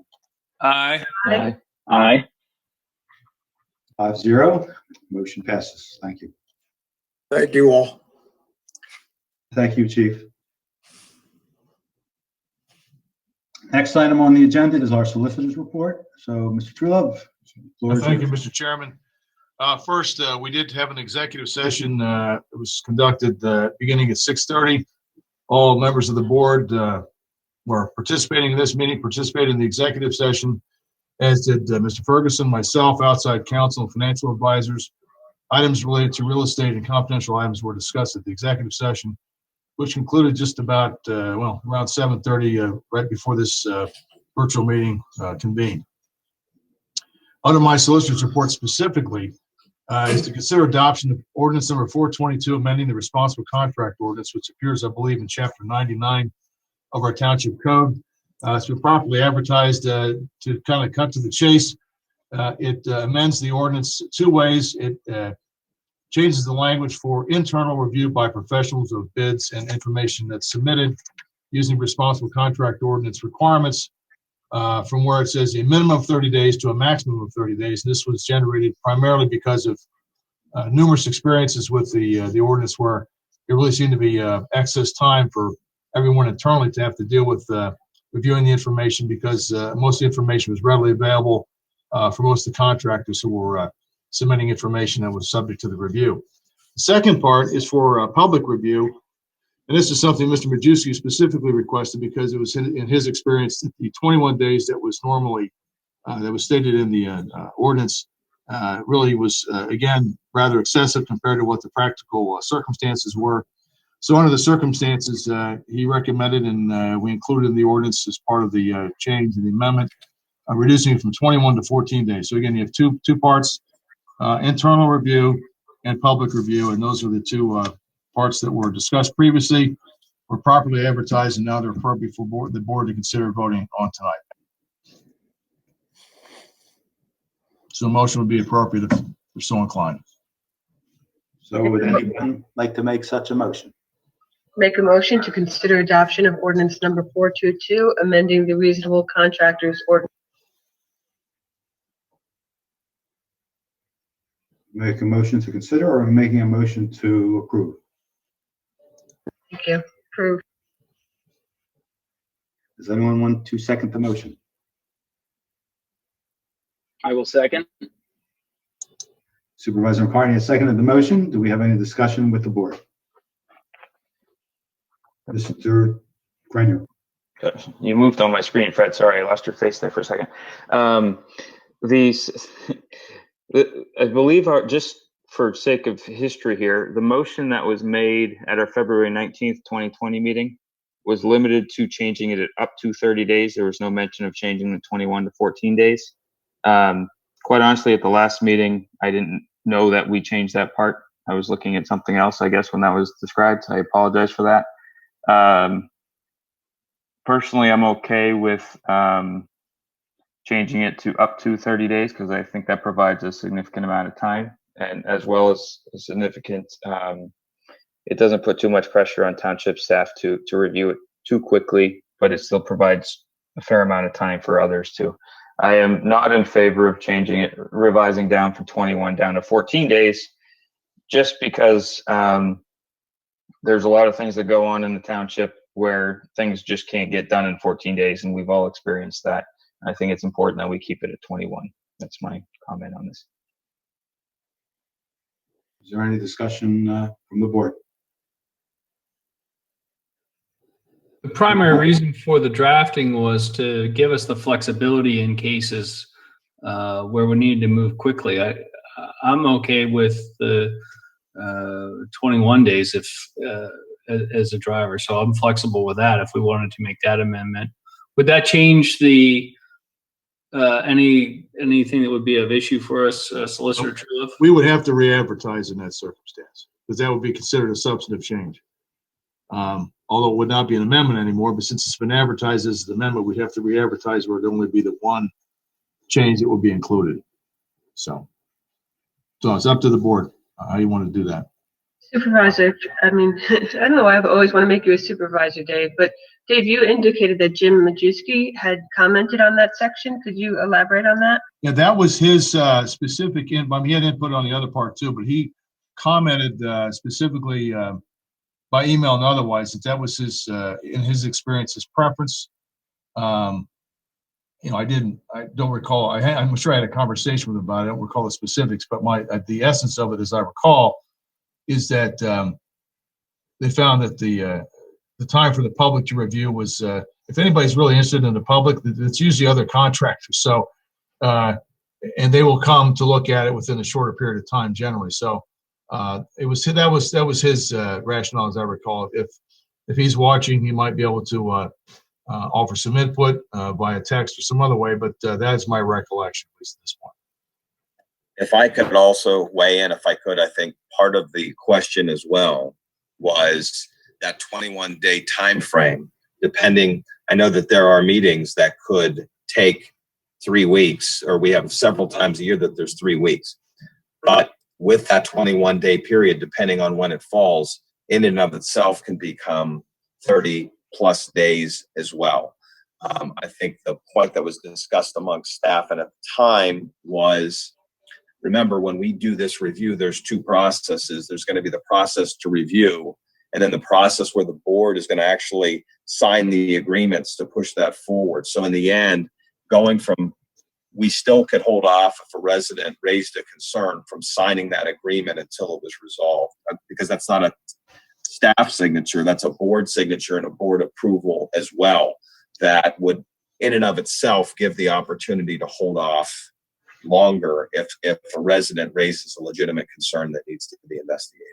Aye. Aye. Aye. 5-0. Motion passes. Thank you. Thank you all. Thank you, Chief. Next item on the agenda is our solicitor's report. So, Mr. Truelove. Thank you, Mr. Chairman. First, we did have an executive session. It was conducted beginning at 6:30. All members of the board were participating in this meeting, participated in the executive session, as did Mr. Ferguson, myself, outside counsel, and financial advisors. Items related to real estate and confidential items were discussed at the executive session, which concluded just about, around 7:30, right before this virtual meeting convened. Under my solicitor's report specifically, is to consider adoption of ordinance number 422, amending the responsible contract ordinance, which appears, I believe, in chapter 99 of our township code. It's been properly advertised. To kind of cut to the chase, it amends the ordinance two ways. It changes the language for internal review by professionals of bids and information that's submitted using responsible contract ordinance requirements, from where it says a minimum of 30 days to a maximum of 30 days. And this was generated primarily because of numerous experiences with the ordinance where there really seemed to be excess time for everyone internally to have to deal with reviewing the information, because most of the information was readily available for most of the contractors who were submitting information that was subject to the review. The second part is for public review. And this is something Mr. Majewski specifically requested because it was in his experience that the 21 days that was normally, that was stated in the ordinance really was, again, rather excessive compared to what the practical circumstances were. So under the circumstances, he recommended, and we included in the ordinance as part of the change in the amendment, reducing it from 21 to 14 days. So again, you have two parts, internal review and public review, and those are the two parts that were discussed previously, were properly advertised, and now they're appropriate for the board to consider voting on tonight. So a motion would be appropriate if you're so inclined. So would anyone like to make such a motion? Make a motion to consider adoption of ordinance number 422, amending the reasonable contractors ordinance. Make a motion to consider, or making a motion to approve? Thank you. Approved. Does anyone want to second the motion? I will second. Supervisor McCartney has seconded the motion. Do we have any discussion with the board? Mr. Grenier. You moved on my screen, Fred. Sorry, I lost your face there for a second. I believe, just for sake of history here, the motion that was made at our February 19th, 2020 meeting was limited to changing it up to 30 days. There was no mention of changing the 21 to 14 days. quite honestly, at the last meeting, I didn't know that we changed that part. I was looking at something else, I guess, when that was described. I apologize for that. Personally, I'm okay with changing it to up to 30 days because I think that provides a significant amount of time, and as well as a significant, it doesn't put too much pressure on township staff to review it too quickly, but it still provides a fair amount of time for others too. I am not in favor of changing it, revising down from 21 down to 14 days, just because there's a lot of things that go on in the township where things just can't get done in 14 days, and we've all experienced that. I think it's important that we keep it at 21. That's my comment on this. Is there any discussion from the board? The primary reason for the drafting was to give us the flexibility in cases where we needed to move quickly. I'm okay with the 21 days if as a driver, so I'm flexible with that if we wanted to make that amendment. Would that change the anything that would be of issue for us, Solicitor Truliff? We would have to re-advertise in that circumstance because that would be considered a substantive change. Although it would not be an amendment anymore, but since it's been advertised as an amendment, we'd have to re-advertise where it'd only be the one change that would be included. So it's up to the board how you want to do that. Supervisor, I mean, I don't know why I always want to make you a supervisor, Dave, but Dave, you indicated that Jim Majewski had commented on that section. Could you elaborate on that? Yeah, that was his specific input. I mean, he had input on the other part too, but he commented specifically by email and otherwise that was his, in his experience, his preference. You know, I don't recall. I'm sure I had a conversation with him about it. I don't recall the specifics, but the essence of it, as I recall, is that they found that the time for the public to review was, if anybody's really interested in the public, it's usually other contractors. So, and they will come to look at it within a shorter period of time generally. So, that was his rationale, as I recall. If he's watching, he might be able to offer some input via text or some other way. But that's my recollection, at least at this point. If I could also weigh in, I think part of the question as well was that 21-day time frame, depending. I know that there are meetings that could take 3 weeks, or we have several times a year that there's 3 weeks. But with that 21-day period, depending on when it falls, in and of itself can become 30 plus days as well. I think the point that was discussed amongst staff and at the time was, remember, when we do this review, there's 2 processes. There's going to be the process to review, and then the process where the board is going to actually sign the agreements to push that forward. So in the end, going from, we still could hold off if a resident raised a concern from signing that agreement until it was resolved, because that's not a staff signature, that's a board signature and a board approval as well. That would, in and of itself, give the opportunity to hold off longer if a resident raises a legitimate concern that needs to be investigated.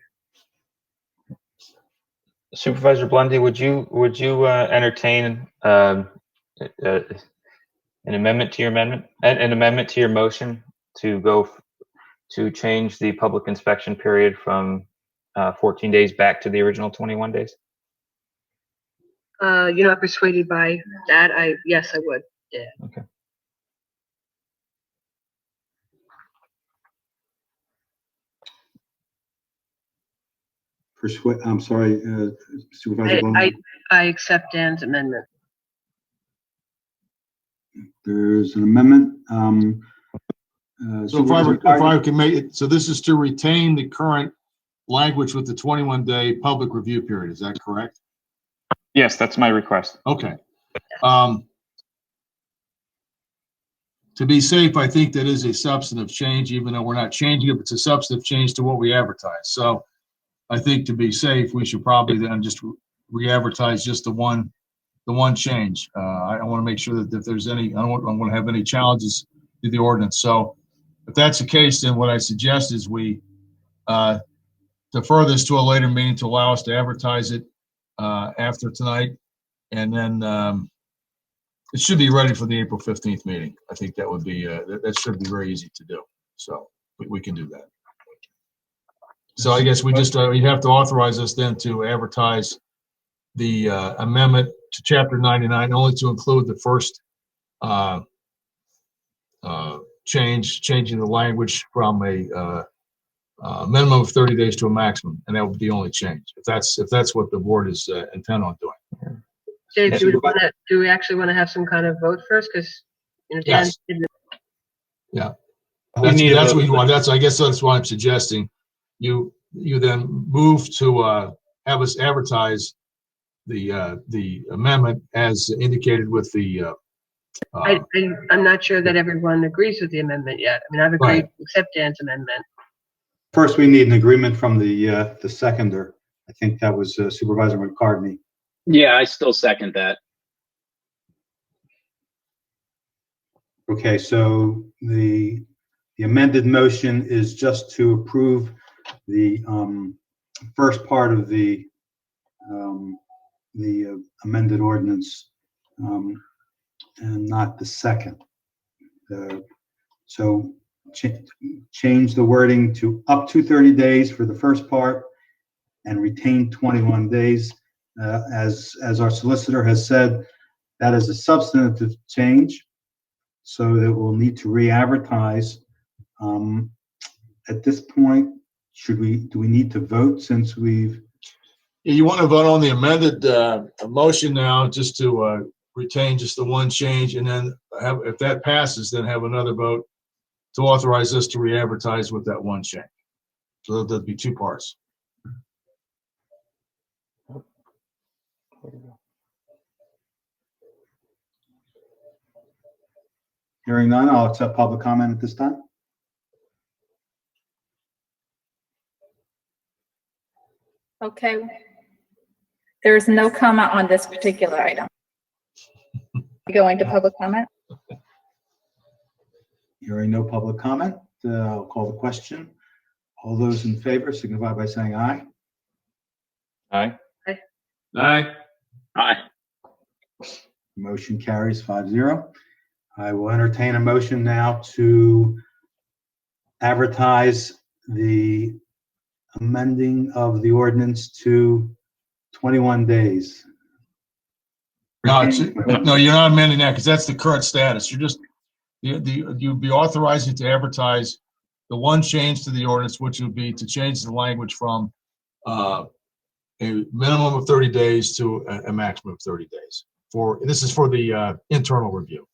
Supervisor Blundy, would you entertain an amendment to your motion to change the public inspection period from 14 days back to the original 21 days? You're not persuaded by that? Yes, I would. Yeah. Okay. I'm sorry, Supervisor Blum. I accept Dan's amendment. There's an amendment. So if I can make it, so this is to retain the current language with the 21-day public review period. Is that correct? Yes, that's my request. Okay. To be safe, I think that is a substantive change, even though we're not changing it, but it's a substantive change to what we advertise. So I think to be safe, we should probably then just re-advertise just the one change. I want to make sure that if there's any, I don't want to have any challenges to the ordinance. So if that's the case, then what I suggest is we defer this to a later meeting to allow us to advertise it after tonight, and then it should be ready for the April 15th meeting. I think that would be, that should be very easy to do. So we can do that. So I guess we just, you have to authorize us then to advertise the amendment to Chapter 99, only to include the first changing the language from a minimum of 30 days to a maximum, and that would be the only change. If that's what the board is intent on doing. Dave, do we actually want to have some kind of vote first? Because, you know, Dan Yes. did the- Yeah. We need a That's vote. what you want. I guess that's what I'm suggesting. You then move to have us advertise the amendment as indicated with the. I'm not sure that everyone agrees with the amendment yet. I mean, I've agreed Right. to accept Dan's amendment. First, we need an agreement from the seconder. I think that was Supervisor McCartney. Yeah, I still second that. Okay, so the amended motion is just to approve the first part of the amended ordinance, and not the second. So change the wording to up to 30 days for the first part and retain 21 days. As our solicitor has said, that is a substantive change, so that we'll need to re-advertise. At this point, do we need to vote since we've? You want to vote on the amended motion now, just to retain just the one change, and then if that passes, then have another vote to authorize us to re-advertise with that one change. So there'll be two parts. Hearing none, I'll accept public comment at this time. Okay. There is no comment on this particular item. Going to public comment? Hearing no public comment, I'll call the question. All those in favor signify by saying aye. Aye. Aye. Aye. Motion carries 5-0. I will entertain a motion now to advertise the amending of the ordinance to 21 days. No, you're not amending that because that's the current status. You'd be authorizing to advertise the one change to the ordinance, which would be to change the language from a minimum of 30 days to a maximum of 30 days. This is for the internal review.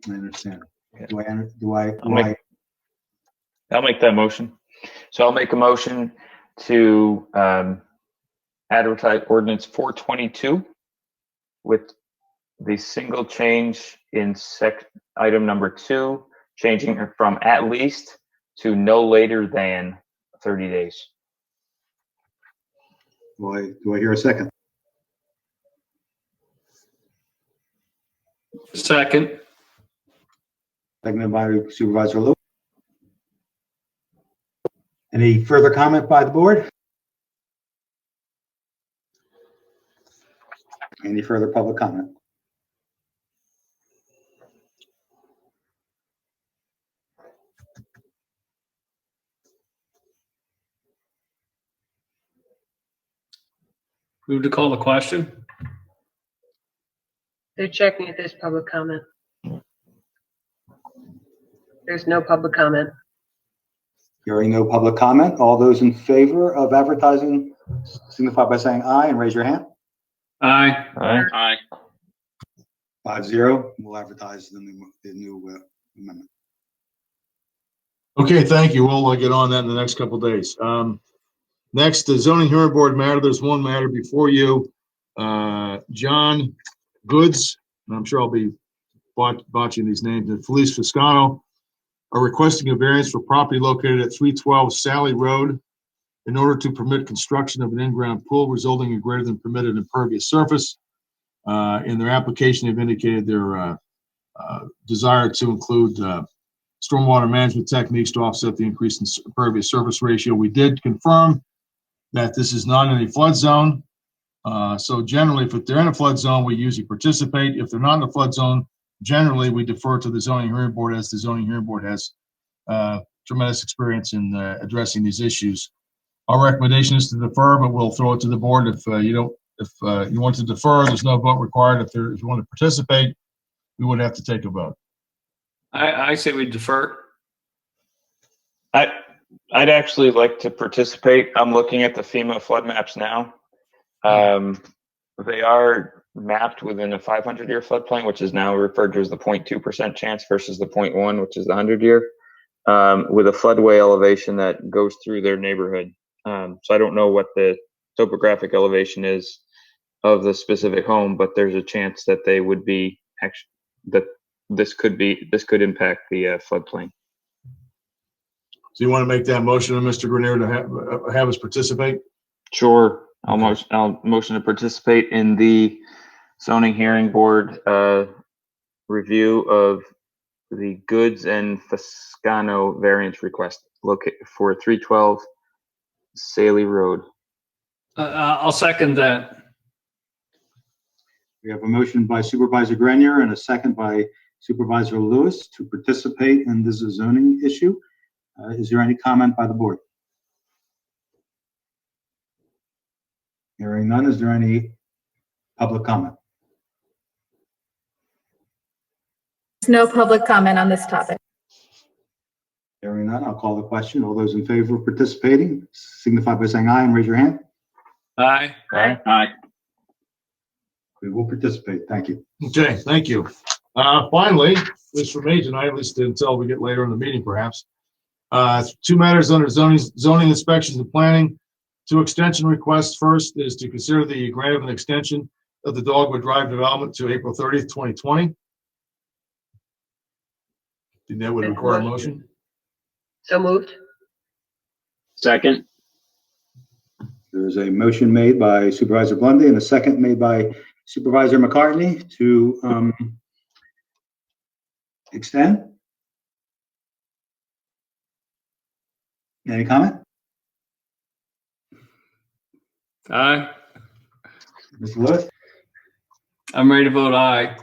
I understand. Do I? I'll make that motion. So I'll make a motion to advertise ordinance 422 with the single change in item number 2, changing it from at least to no later than 30 days. Do I hear a second? Second. Seconded by Supervisor Lewis. Any further comment by the board? Any further public comment? Move to call the question. They're checking if there's public comment. There's no public comment. Hearing no public comment, all those in favor of advertising signify by saying aye and raise your hand. Aye. Aye. Aye. 5-0. We'll advertise the new amendment. Okay, thank you. We'll get on that in the next couple of days. Next, the zoning hearing board matter. There's one matter before you. John Goods, and I'm sure I'll be botching these names, and Felice Fiscano are requesting a variance for property located at 312 Sally Road in order to permit construction of an in-ground pool resulting in greater than permitted impervious surface. In their application, they've indicated their desire to include stormwater management techniques to offset the increase in impervious surface ratio. We did confirm that this is not in a flood zone. So generally, if they're in a flood zone, we usually participate. If they're not in the flood zone, generally we defer to the zoning hearing board, as the zoning hearing board has tremendous experience in addressing these issues. Our recommendation is to defer, but we'll throw it to the board if you want to defer. There's no vote required. If you want to participate, we would have to take a vote. I say we defer. I'd actually like to participate. I'm looking at the FEMA flood maps now. They are mapped within a 500-year floodplain, which is now referred to as the 0.2% chance versus the 0.1, which is the 100-year, with a floodway elevation that goes through their neighborhood. So I don't know what the topographic elevation is of the specific home, but there's a chance that they would be that this could impact the floodplain. So you want to make that motion, Mr. Grenier, to have us participate? Sure. I'll motion to participate in the zoning hearing board review of the Goods and Fascano variance request for 312 Saley Road. I'll second that. We have a motion by Supervisor Grenier and a second by Supervisor Lewis to participate in this zoning issue. Is there any comment by the board? Hearing none, is there any public comment? There's no public comment on this topic. Hearing none, I'll call the question. All those in favor of participating signify by saying aye and raise your hand. Aye. Aye. Aye. We will participate. Thank you. Okay, thank you. Finally, at least for me tonight, at least until we get later in the meeting perhaps, two matters under zoning inspections and planning. Two extension requests. First is to consider the grant of an extension of the Dogwood Drive development to April 30th, 2020. Think that would require a motion? So moved. Second. There's a motion made by Supervisor Blundy and a second made by Supervisor McCartney to extend. Any comment? Aye. Mr. Lewis? I'm ready to vote aye.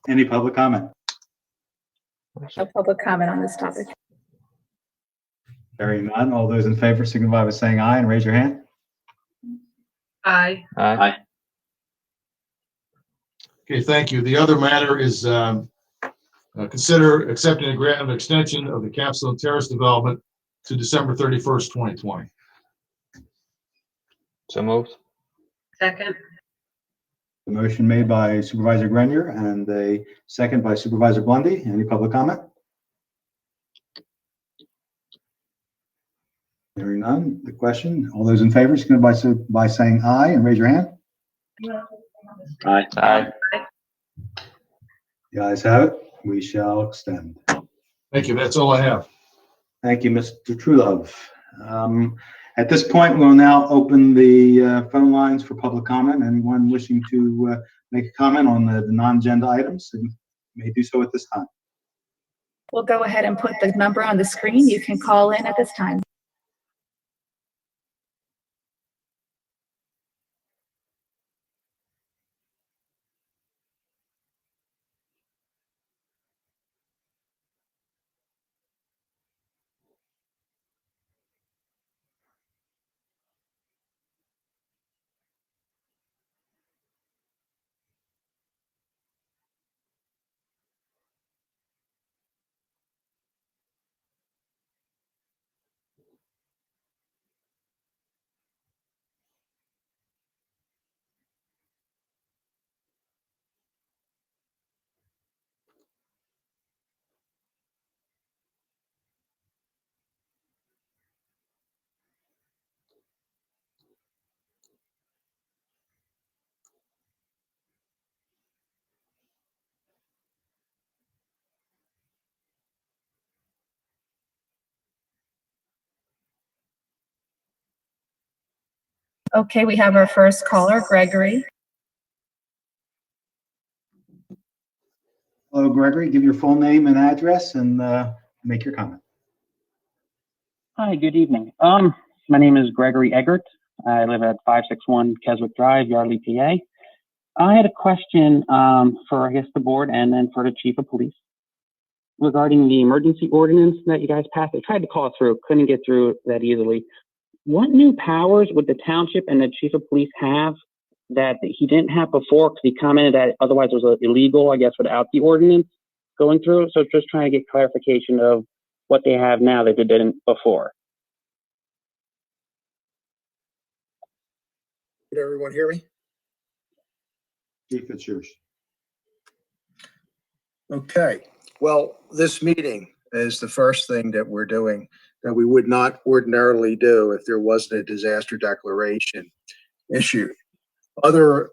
Any public comment? No public comment on this topic. Hearing none, all those in favor signify by saying aye and raise your hand. Aye. Aye. Okay, thank you. The other matter is consider accepting a grant of extension of the Capstone Terrace development to December 31st, 2020. So moved. Second. The motion made by Supervisor Grenier and a second by Supervisor Blundy. Any public comment? Hearing none, the question, all those in favor signify by saying aye and raise your hand. Aye. Aye. The ayes have it. We shall extend. Thank you. That's all I have. Thank you, Mr. Trulove. At this point, we'll now open the phone lines for public comment. Anyone wishing to make a comment on the non-agenda items may do so at this time. We'll go ahead and put the number on the screen. You can call in at this time. Okay, we have our first caller, Gregory. Hello, Gregory. Give your full name and address and make your comment. Hi, good evening. My name is Gregory Eggert. I live at 561 Keswick Drive, Yardley, PA. I had a question for, I guess, the board and then for the chief of police regarding the emergency ordinance that you guys passed. I tried to call through, couldn't get through that easily. What new powers would the township and the chief of police have that he didn't have before? Because he commented that otherwise it was illegal, I guess, without the ordinance going through. So just trying to get clarification of what they have now that they didn't before. Did everyone hear me? Chief, it's yours. Okay. Well, this meeting is the first thing that we're doing that we would not ordinarily do if there wasn't a disaster declaration issued. Other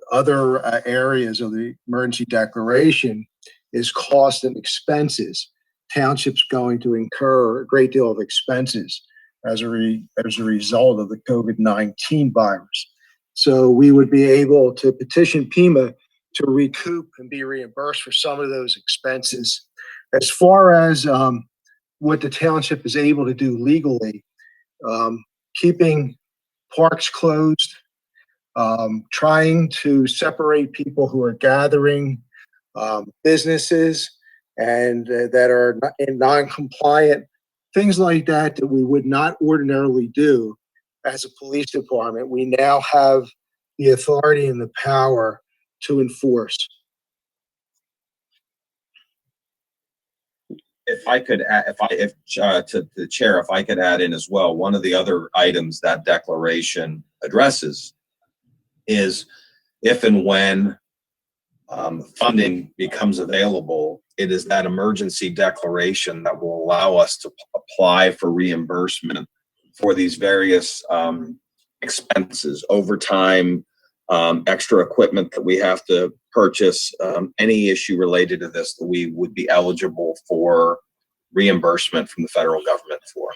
areas of the emergency declaration is cost and expenses. Township's going to incur a great deal of expenses as a result of the COVID-19 virus. So we would be able to petition PEMA to recoup and be reimbursed for some of those expenses. As far as what the township is able to do legally, keeping parks closed, trying to separate people who are gathering, businesses and that are non-compliant, things like that that we would not ordinarily do as a police department. We now have the authority and the power to enforce. If I could add, to the chair, if I could add in as well, one of the other items that declaration addresses is if and when funding becomes available, it is that emergency declaration that will allow us to apply for reimbursement for these various expenses, overtime, extra equipment that we have to purchase, any issue related to this that we would be eligible for reimbursement from the federal government for.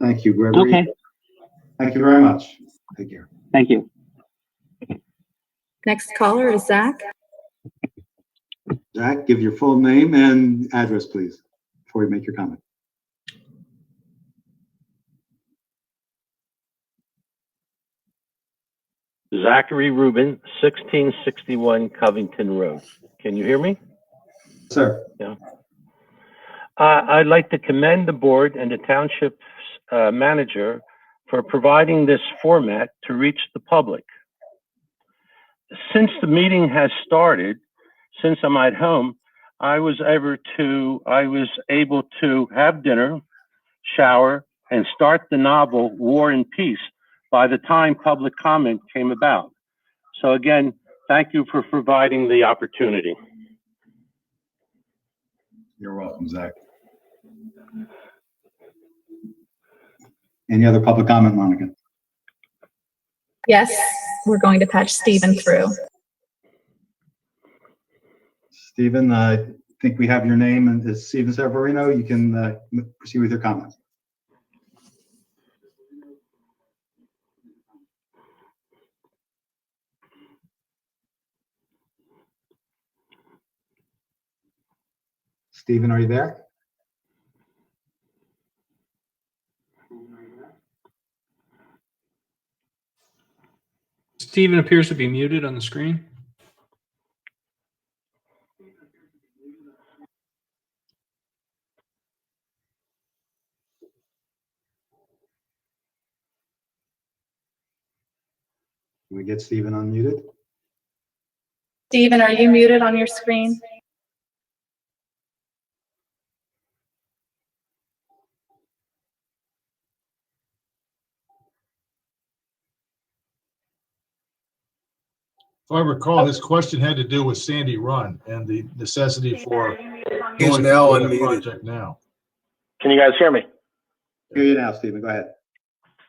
Thank you, Gregory. Okay. Thank you very much. Take care. Thank you. Next caller is Zach. Zach, give your full name and address, please, before you make your comment. Zachary Rubin, 1661 Covington Road. Can you hear me? Sir. Yeah. I'd like to commend the board and the township's manager for providing this format to reach the public. Since the meeting has started, since I'm at home, I was able to have dinner, shower, and start the novel War and Peace by the time public comment came about. So again, thank you for providing the opportunity. You're welcome, Zach. Any other public comment, Monica? Yes, we're going to patch Stephen through. Stephen, I think we have your name, and it's Stephen Severino. You can proceed with your comment. Stephen, are you there? Stephen appears to be muted on the screen. Can we get Stephen unmuted? Stephen, are you muted on your screen? If I recall, his question had to do with Sandy Run and the necessity for He's going now through that unmuted. project now. Can you guys hear me? Hear you now, Stephen. Go ahead.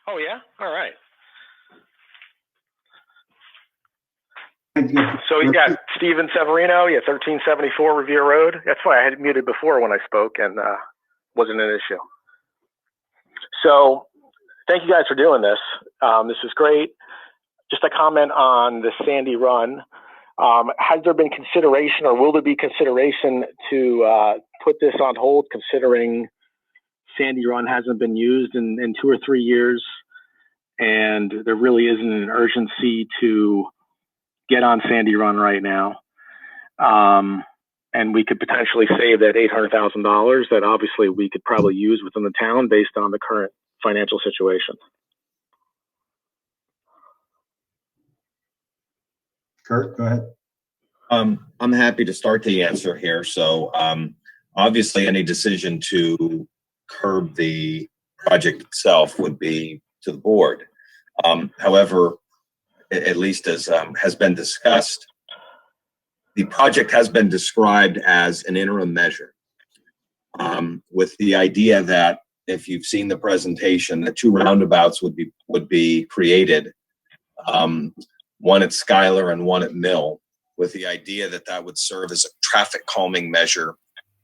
Oh, yeah? All right. So you got Stephen Severino, 1374 Revere Road. That's why I had it muted before when I spoke and wasn't an issue. So thank you guys for doing this. This is great. Just a comment on the Sandy Run. Has there been consideration or will there be consideration to put this on hold considering Sandy Run hasn't been used in 2 or 3 years, and there really isn't an urgency to get on Sandy Run right now. And we could potentially save that $800,000 that obviously we could probably use within the town based on the current financial situation. Kurt, go ahead. I'm happy to start the answer here. So obviously any decision to curb the project itself would be to the board. However, at least as has been discussed, the project has been described as an interim measure, with the idea that if you've seen the presentation, that 2 roundabouts would be created, one at Schuyler and one at Mill, with the idea that that would serve as a traffic calming measure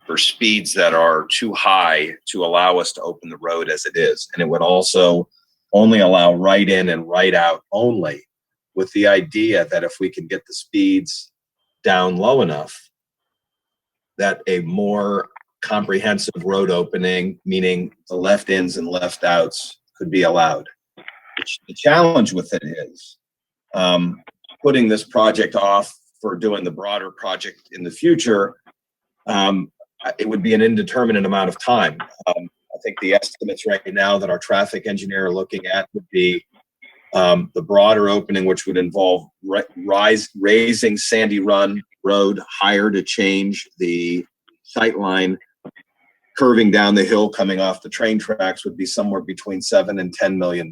for speeds that are too high to allow us to open the road as it is. And it would also only allow right in and right out only, with the idea that if we can get the speeds down low enough, that a more comprehensive road opening, meaning the left ins and left outs, could be allowed. The challenge with it is putting this project off for doing the broader project in the future. It would be an indeterminate amount of time. I think the estimates right now that our traffic engineer are looking at would be the broader opening, which would involve raising Sandy Run Road higher to change the sight line, curving down the hill coming off the train tracks, would be somewhere between $7 and $10 million.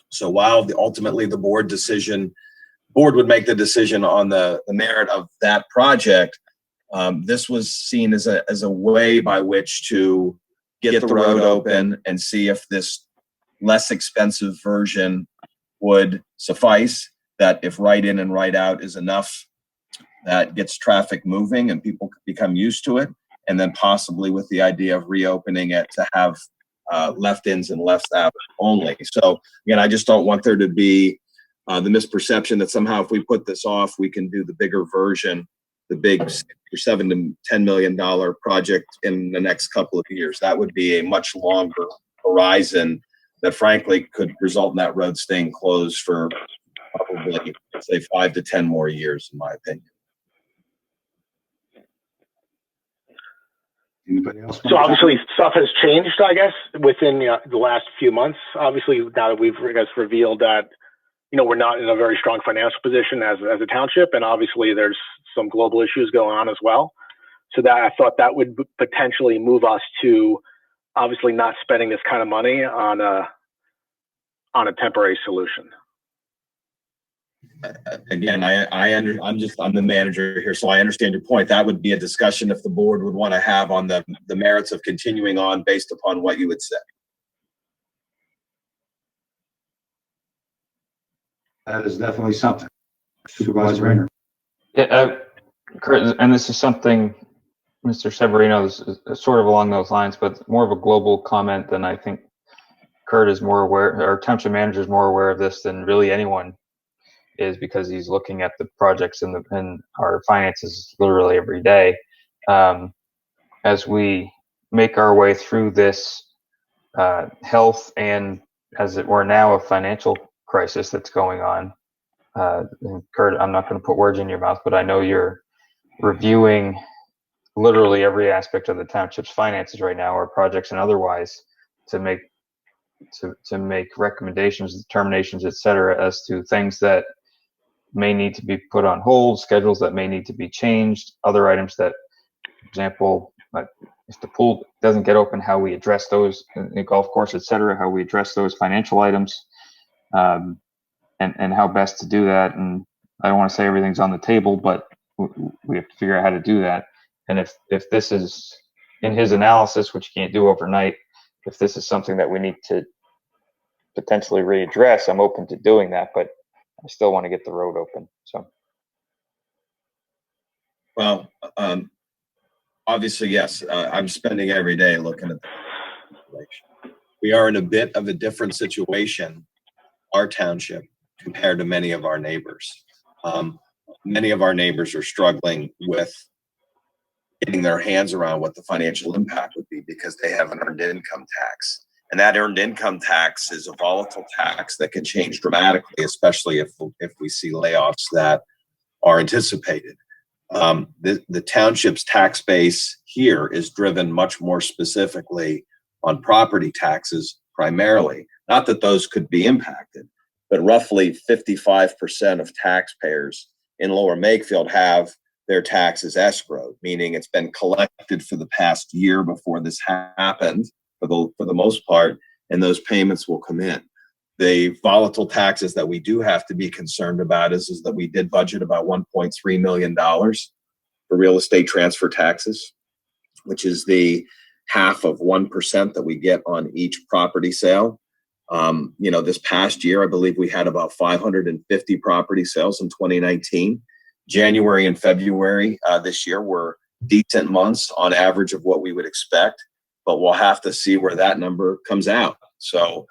So while ultimately the board would make the decision on the merit of that project, this was seen as a way by which to get the road open and see if this less expensive version would suffice, that if right in and right out is enough, that gets traffic moving and people become used to it, and then possibly with the idea of reopening it to have left ins and left out only. So again, I just don't want there to be the misperception that somehow if we put this off, we can do the bigger version, the big $7 to $10 million project in the next couple of years. That would be a much longer horizon that frankly could result in that road staying closed for probably, say, 5 to 10 more years, in my opinion. Anybody else? So obviously stuff has changed, I guess, within the last few months. Obviously, now that we've revealed that, we're not in a very strong financial position as a township, and obviously there's some global issues going on as well. So that I thought that would potentially move us to obviously not spending this kind of money on a temporary solution. Again, I'm the manager here, so I understand your point. That would be a discussion if the board would want to have on the merits of continuing on based upon what you would say. That is definitely something. Supervisor Rayner. Yeah, Kurt, and this is something, Mr. Severino, is sort of along those lines, but more of a global comment than I think Kurt is more aware, our township manager is more aware of this than really anyone is, because he's looking at the projects and our finances literally every day. As we make our way through this health and, as it were now, a financial crisis that's going on, and Kurt, I'm not going to put words in your mouth, but I know you're reviewing literally every aspect of the township's finances right now, or projects and otherwise, to make recommendations, determinations, etc., as to things that may need to be put on hold, schedules that may need to be changed, other items that, for example, if the pool doesn't get open, how we address those, the golf course, etc., how we address those financial items, and how best to do that. And I don't want to say everything's on the table, but we have to figure out how to do that. And if this is in his analysis, which you can't do overnight, if this is something that we need to potentially readdress, I'm open to doing that, but I still want to get the road open. So, well, obviously, yes, I'm spending every day looking at the situation. We are in a bit of a different situation, our township, compared to many of our neighbors. Many of our neighbors are struggling with getting their hands around what the financial impact would be, because they have an earned income tax. And that earned income tax is a volatile tax that can change dramatically, especially if we see layoffs that are anticipated. The township's tax base here is driven much more specifically on property taxes primarily. Not that those could be impacted, but roughly 55% of taxpayers in Lower Makefield have their taxes escrowed, meaning it's been collected for the past year before this happened, for the most part, and those payments will come in. The volatile taxes that we do have to be concerned about is that we did budget about $1.3 million for real estate transfer taxes, which is the half of 1% that we get on each property sale. This past year, I believe we had about 550 property sales in 2019. January and February this year were decent months on average of what we would expect, but we'll have to see where that number comes out. So,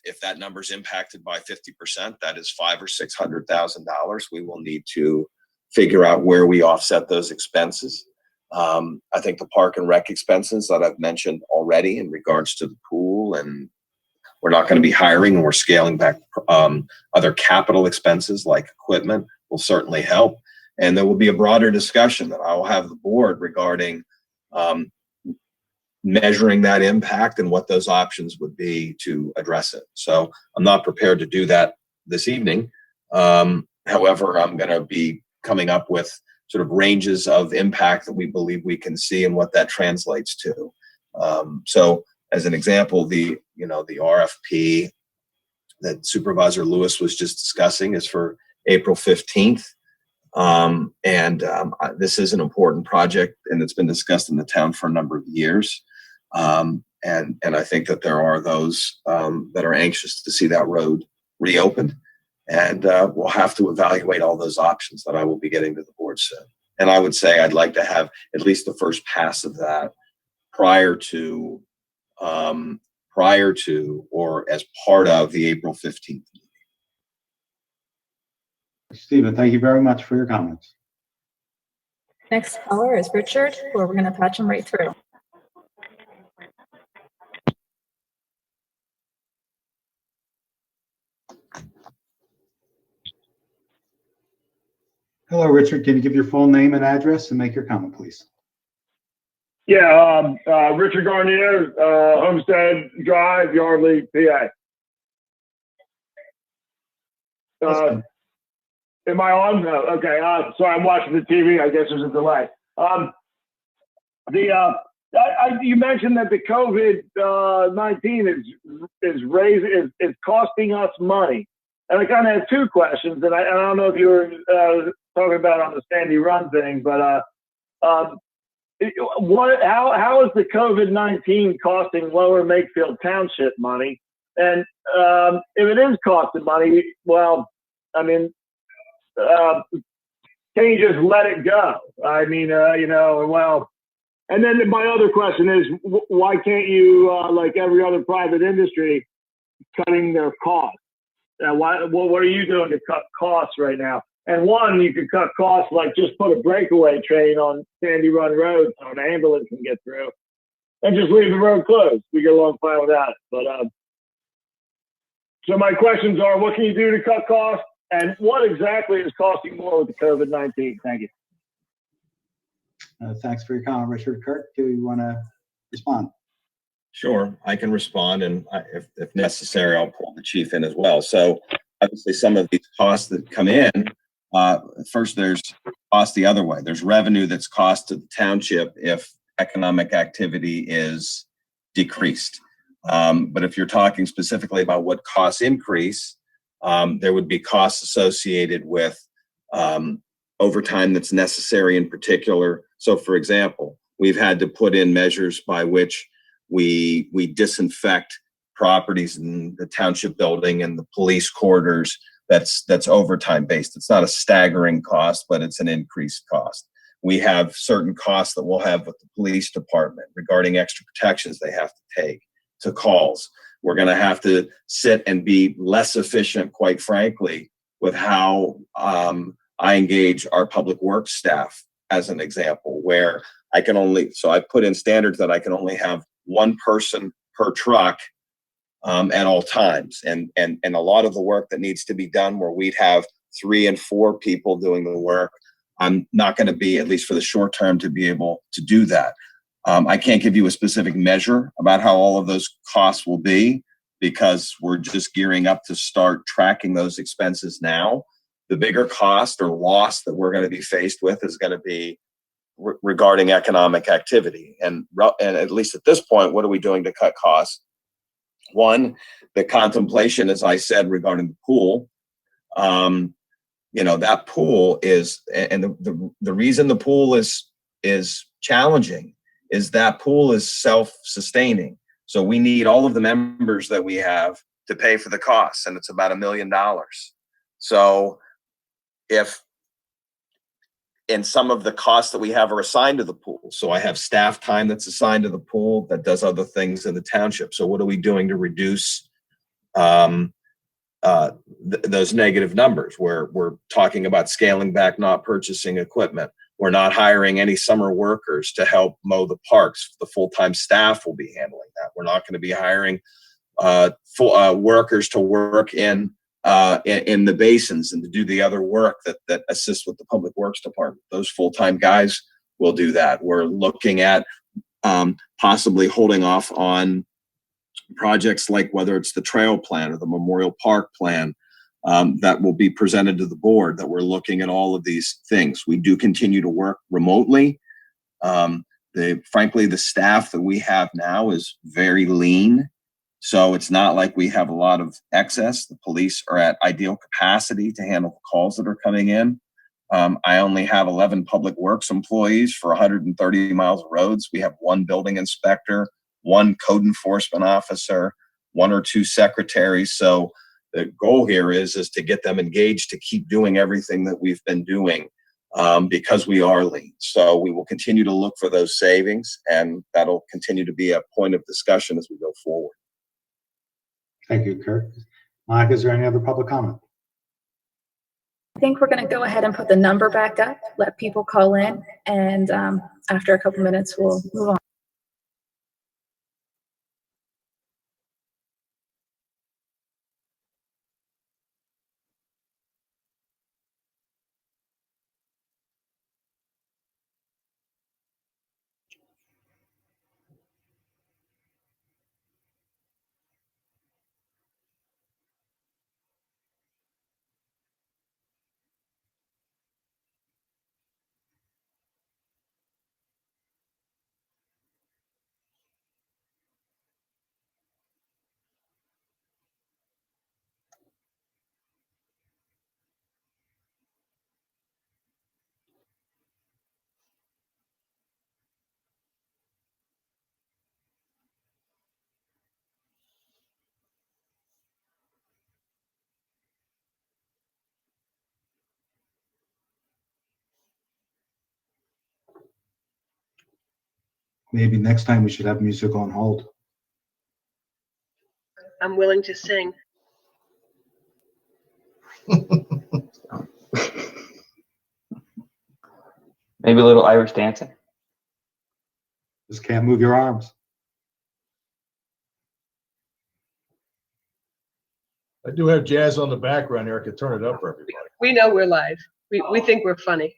if that number is impacted by 50%, that is $500,000 or $600,000. We will need to figure out where we offset those expenses. I think the park and rec expenses that I've mentioned already in regards to the pool, and we're not going to be hiring, and we're scaling back other capital expenses like equipment will certainly help. And there will be a broader discussion that I will have the board regarding measuring that impact and what those options would be to address it. So I'm not prepared to do that this evening. However, I'm going to be coming up with sort of ranges of impact that we believe we can see and what that translates to. So as an example, the RFP that Supervisor Lewis was just discussing is for April 15th. This is an important project, and it's been discussed in the town for a number of years. And I think that there are those that are anxious to see that road reopened. And we'll have to evaluate all those options that I will be getting to the board soon. And I would say I'd like to have at least the first pass of that prior to or as part of the April 15th meeting. Stephen, thank you very much for your comments. Next caller is Richard, where we're going to patch him right through. Hello, Richard. Can you give your full name and address and make your comment, please? Yeah, Richard Garnier, Homestead Drive, Yardley, PA. Am I on? No, okay. Sorry, I'm watching the TV. I guess there's a delay. You mentioned that the COVID-19 is costing us money, and I kind of have two questions. And I don't know if you were talking about on the Sandy Run thing, but how is the COVID-19 costing Lower Makefield Township money? And if it is costing money, well, I mean, can you just let it go? I mean, well, and then my other question is, why can't you, like every other private industry, cutting their costs? What are you doing to cut costs right now? And one, you could cut costs like just put a breakaway train on Sandy Run Road so an ambulance can get through, and just leave the road closed. We get along fine without it. But so my questions are, what can you do to cut costs? And what exactly is costing more with the COVID-19? Thank you. Thanks for your comment, Richard. Kurt, do you want to respond? Sure, I can respond, and if necessary, I'll pull the chief in as well. So obviously some of these costs that come in, first there's cost the other way. There's revenue that's cost to the township if economic activity is decreased. But if you're talking specifically about what costs increase, there would be costs associated with overtime that's necessary in particular. So for example, we've had to put in measures by which we disinfect properties in the township building and the police quarters. That's overtime based. It's not a staggering cost, but it's an increased cost. We have certain costs that we'll have with the police department regarding extra protections they have to take to calls. We're going to have to sit and be less efficient, quite frankly, with how I engage our public works staff as an example, where I put in standards that I can only have one person per truck at all times. And a lot of the work that needs to be done where we'd have 3 and 4 people doing the work, I'm not going to be, at least for the short term, to be able to do that. I can't give you a specific measure about how all of those costs will be, because we're just gearing up to start tracking those expenses now. The bigger cost or loss that we're going to be faced with is going to be regarding economic activity. And at least at this point, what are we doing to cut costs? One, the contemplation, as I said, regarding the pool. That pool is, and the reason the pool is challenging is that pool is self-sustaining. So we need all of the members that we have to pay for the costs, and it's about $1 million. So if and some of the costs that we have are assigned to the pool. So I have staff time that's assigned to the pool that does other things in the township. So what are we doing to reduce those negative numbers? We're talking about scaling back, not purchasing equipment. We're not hiring any summer workers to help mow the parks. The full-time staff will be handling that. We're not going to be hiring workers to work in the basins and to do the other work that assists with the public works department. Those full-time guys will do that. We're looking at possibly holding off on projects like whether it's the trail plan or the memorial park plan that will be presented to the board, that we're looking at all of these things. We do continue to work remotely. Frankly, the staff that we have now is very lean. So it's not like we have a lot of excess. The police are at ideal capacity to handle the calls that are coming in. I only have 11 public works employees for 130 miles of roads. We have 1 building inspector, 1 code enforcement officer, 1 or 2 secretaries. So the goal here is to get them engaged to keep doing everything that we've been doing because we are lean. So we will continue to look for those savings, and that'll continue to be a point of discussion as we go forward. Thank you, Kurt. Monica, is there any other public comment? I think we're going to go ahead and put the number back up, let people call in, and after a couple minutes, we'll move on. Maybe next time we should have music on hold. I'm willing to sing. Maybe a little Irish dancing. Just can't move your arms. I do have jazz on the background here. I could turn it up for everybody. We know we're live. We think we're funny.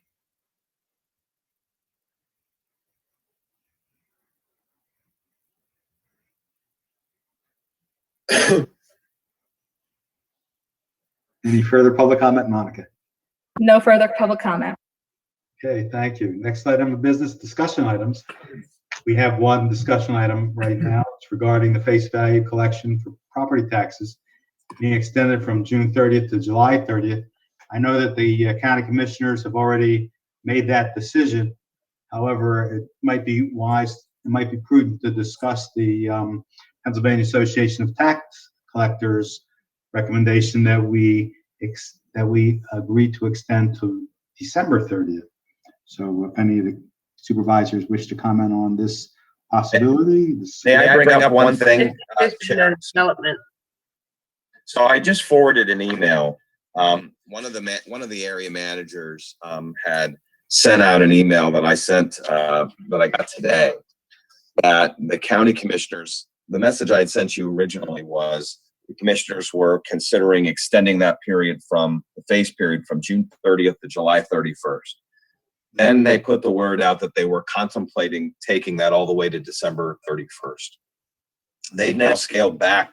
Any further public comment, Monica? No further public comment. Okay, thank you. Next item of business, discussion items. We have one discussion item right now. It's regarding the face value collection for property taxes being extended from June 30th to July 30th. I know that the county commissioners have already made that decision. However, it might be wise, it might be prudent to discuss the Pennsylvania Association of Tax Collectors recommendation that we agreed to extend to December 30th. So if any of the supervisors wish to comment on this possibility. May I bring up one thing? Development. So I just forwarded an email. One of the area managers had sent out an email that I sent, that I got today, that the county commissioners, the message I had sent you originally was the commissioners were considering extending that period from the phase period from June 30th to July 31st. Then they put the word out that they were contemplating taking that all the way to December 31st. They've now scaled back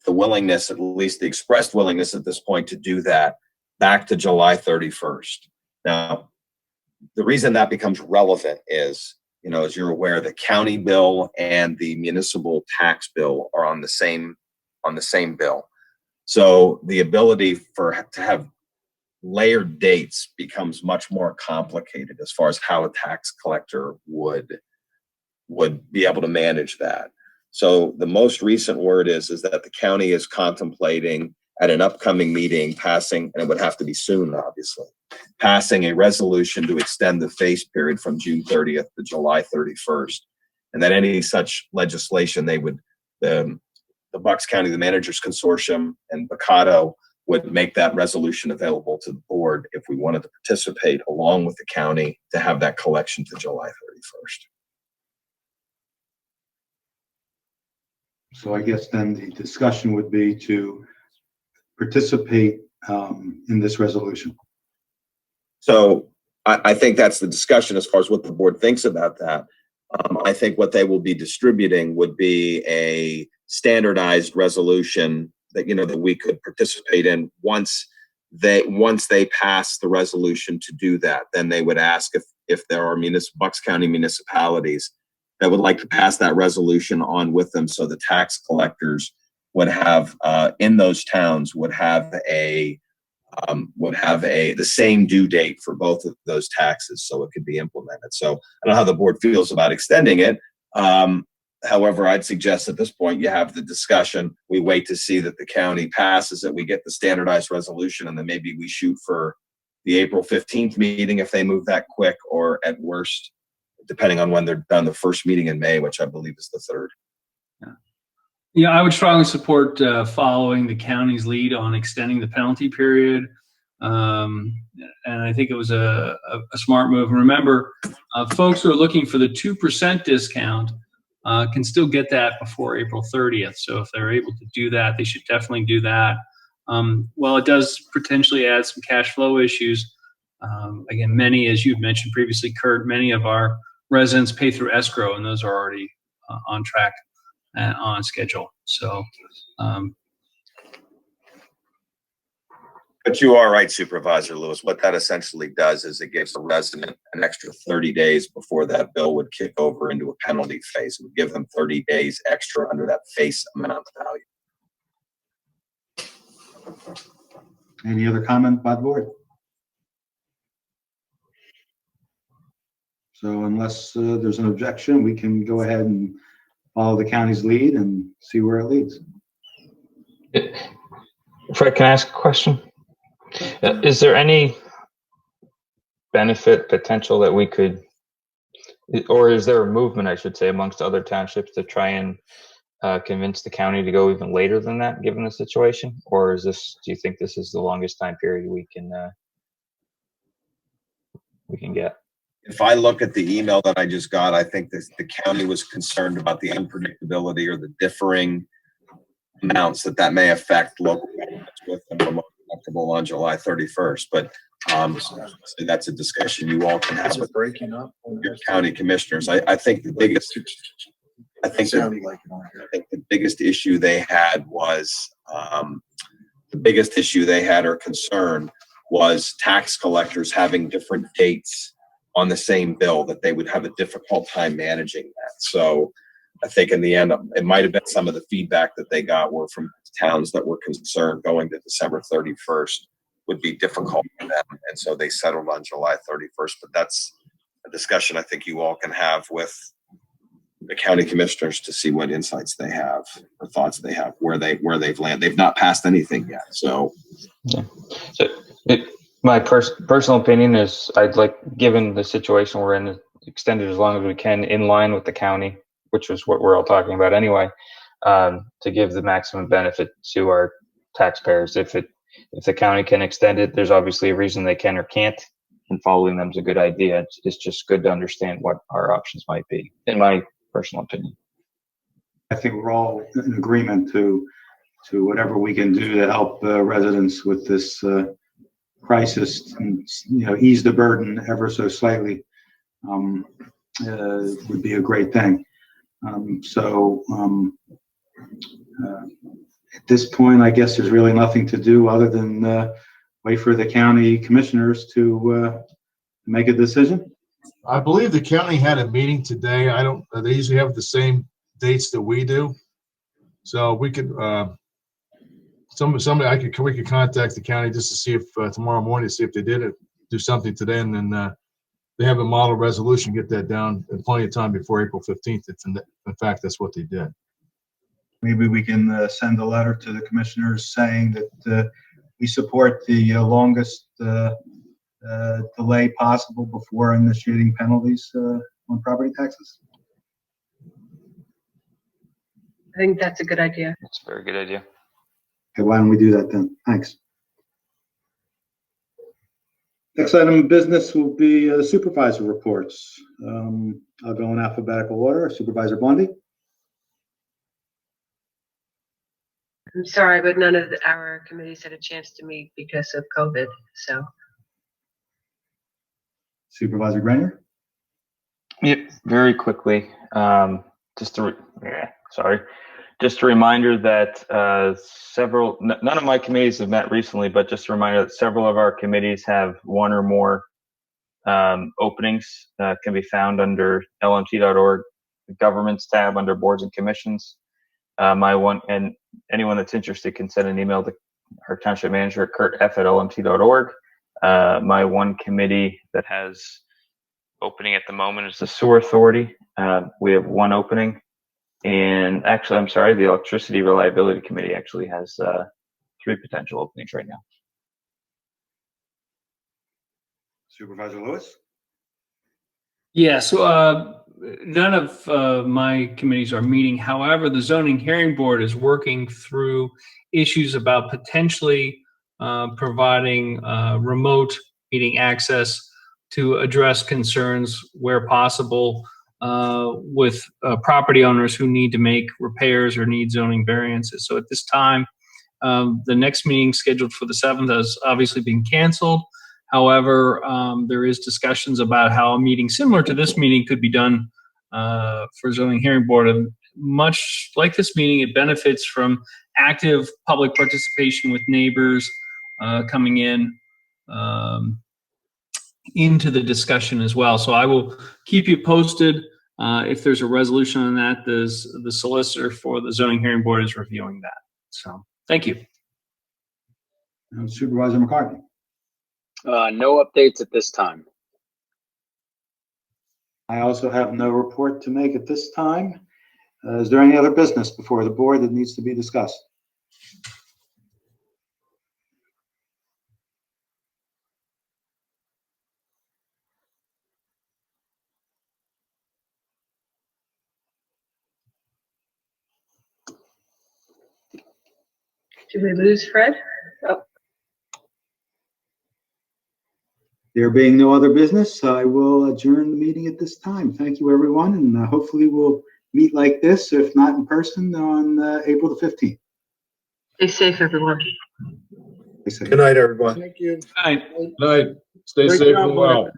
the willingness, at least the expressed willingness at this point, to do that back to July 31st. Now, the reason that becomes relevant is, you know, as you're aware, the county bill and the municipal tax bill are on the same bill. So the ability to have layered dates becomes much more complicated as far as how a tax collector would be able to manage that. So the most recent word is that the county is contemplating at an upcoming meeting passing, and it would have to be soon, obviously, passing a resolution to extend the phase period from June 30th to July 31st. And that any such legislation, they would, the Bucks County, the Managers Consortium and Bacado would make that resolution available to the board if we wanted to participate along with the county to have that collection to July 31st. So I guess then the discussion would be to participate in this resolution. So I think that's the discussion as far as what the board thinks about that. I think what they will be distributing would be a standardized resolution that, you know, that we could participate in once they pass the resolution to do that. Then they would ask if there are Bucks County municipalities that would like to pass that resolution on with them, so the tax collectors would have in those towns would have the same due date for both of those taxes, so it could be implemented. So I don't know how the board feels about extending it. However, I'd suggest at this point you have the discussion. We wait to see that the county passes it. We get the standardized resolution, and then maybe we shoot for the April 15th meeting if they move that quick, or at worst, depending on when they're done, the first meeting in May, which I believe is the 3rd. Yeah, I would strongly support following the county's lead on extending the penalty period. And I think it was a smart move. Remember, folks who are looking for the 2% discount can still get that before April 30th. So if they're able to do that, they should definitely do that. While it does potentially add some cash flow issues, again, many, as you've mentioned previously, Kurt, many of our residents pay through escrow, and those are already on track and on schedule. So, but you are right, Supervisor Lewis. What that essentially does is it gives the resident an extra 30 days before that bill would kick over into a penalty phase. It would give them 30 days extra under that face amount value. Any other comment by the board? So unless there's an objection, we can go ahead and follow the county's lead and see where it leads. Fred, can I ask a question? Is there any benefit potential that we could, or is there a movement, I should say, amongst other townships to try and convince the county to go even later than that, given the situation? Or is this, do you think this is the longest time period we can get? If I look at the email that I just got, I think that the county was concerned about the unpredictability or the differing amounts that may affect local governments with them more comfortable on July 31st. But so that's a discussion you all can have with your county commissioners. I think the biggest issue they had was or concern was tax collectors having different dates on the same bill, that they would have a difficult time managing that. So I think in the end, it might have been some of the feedback that they got were from towns that were concerned going to December 31st would be difficult for them. And so they settled on July 31st. But that's a discussion I think you all can have with the county commissioners to see what insights they have or thoughts they have, where they've landed. They've not passed anything yet. So, yeah. My personal opinion is I'd like, given the situation we're in, extend it as long as we can in line with the county, which is what we're all talking about anyway, to give the maximum benefit to our taxpayers. If the county can extend it, there's obviously a reason they can or can't. and following them is a good idea. It's just good to understand what our options might be, in my personal opinion. I think we're all in agreement to whatever we can do to help residents with this crisis, and ease the burden ever so slightly. Would be a great thing. At this point, I guess there's really nothing to do other than wait for the county commissioners to make a decision. I believe the county had a meeting today. They usually have the same dates that we do. So we could, we could contact the county just to see if tomorrow morning, see if they did do something today, and then they have a model resolution, get that down in plenty of time before April 15th. If in fact that's what they did. Maybe we can send a letter to the commissioners saying that we support the longest delay possible before initiating penalties on property taxes. I think that's a good idea. That's a very good idea. Okay, why don't we do that then? Thanks. Next item of business will be the supervisor reports. I'll go in alphabetical order. Supervisor Bundy. I'm sorry, but none of our committees had a chance to meet because of COVID. So. Supervisor Grenier. Yep, very quickly. Just a reminder that none of my committees have met recently, but just a reminder that several of our committees have one or more openings. Can be found under lmt.org, the governments tab under boards and commissions. And anyone that's interested can send an email to our township manager, kurtf@lmt.org. My one committee that has opening at the moment is the sewer authority. We have one opening. And actually, I'm sorry, the electricity reliability committee actually has 3 potential openings right now. Supervisor Lewis. Yeah, so none of my committees are meeting. However, the zoning hearing board is working through issues about potentially providing remote meeting access to address concerns where possible with property owners who need to make repairs or need zoning variances. So at this time, the next meeting scheduled for the 7th has obviously been canceled. However, there is discussions about how a meeting similar to this meeting could be done for zoning hearing board. And much like this meeting, it benefits from active public participation with neighbors coming in into the discussion as well. So I will keep you posted if there's a resolution on that. The solicitor for the zoning hearing board is reviewing that. So thank you. Supervisor McCartney. No updates at this time. I also have no report to make at this time. Is there any other business before the board that needs to be discussed? Did we lose Fred? Oh. There being no other business, I will adjourn the meeting at this time. Thank you, everyone, and hopefully we'll meet like this, if not in person, on April the 15th. Stay safe, everyone. Good night, everyone. Thank you. Good night. Stay safe and well.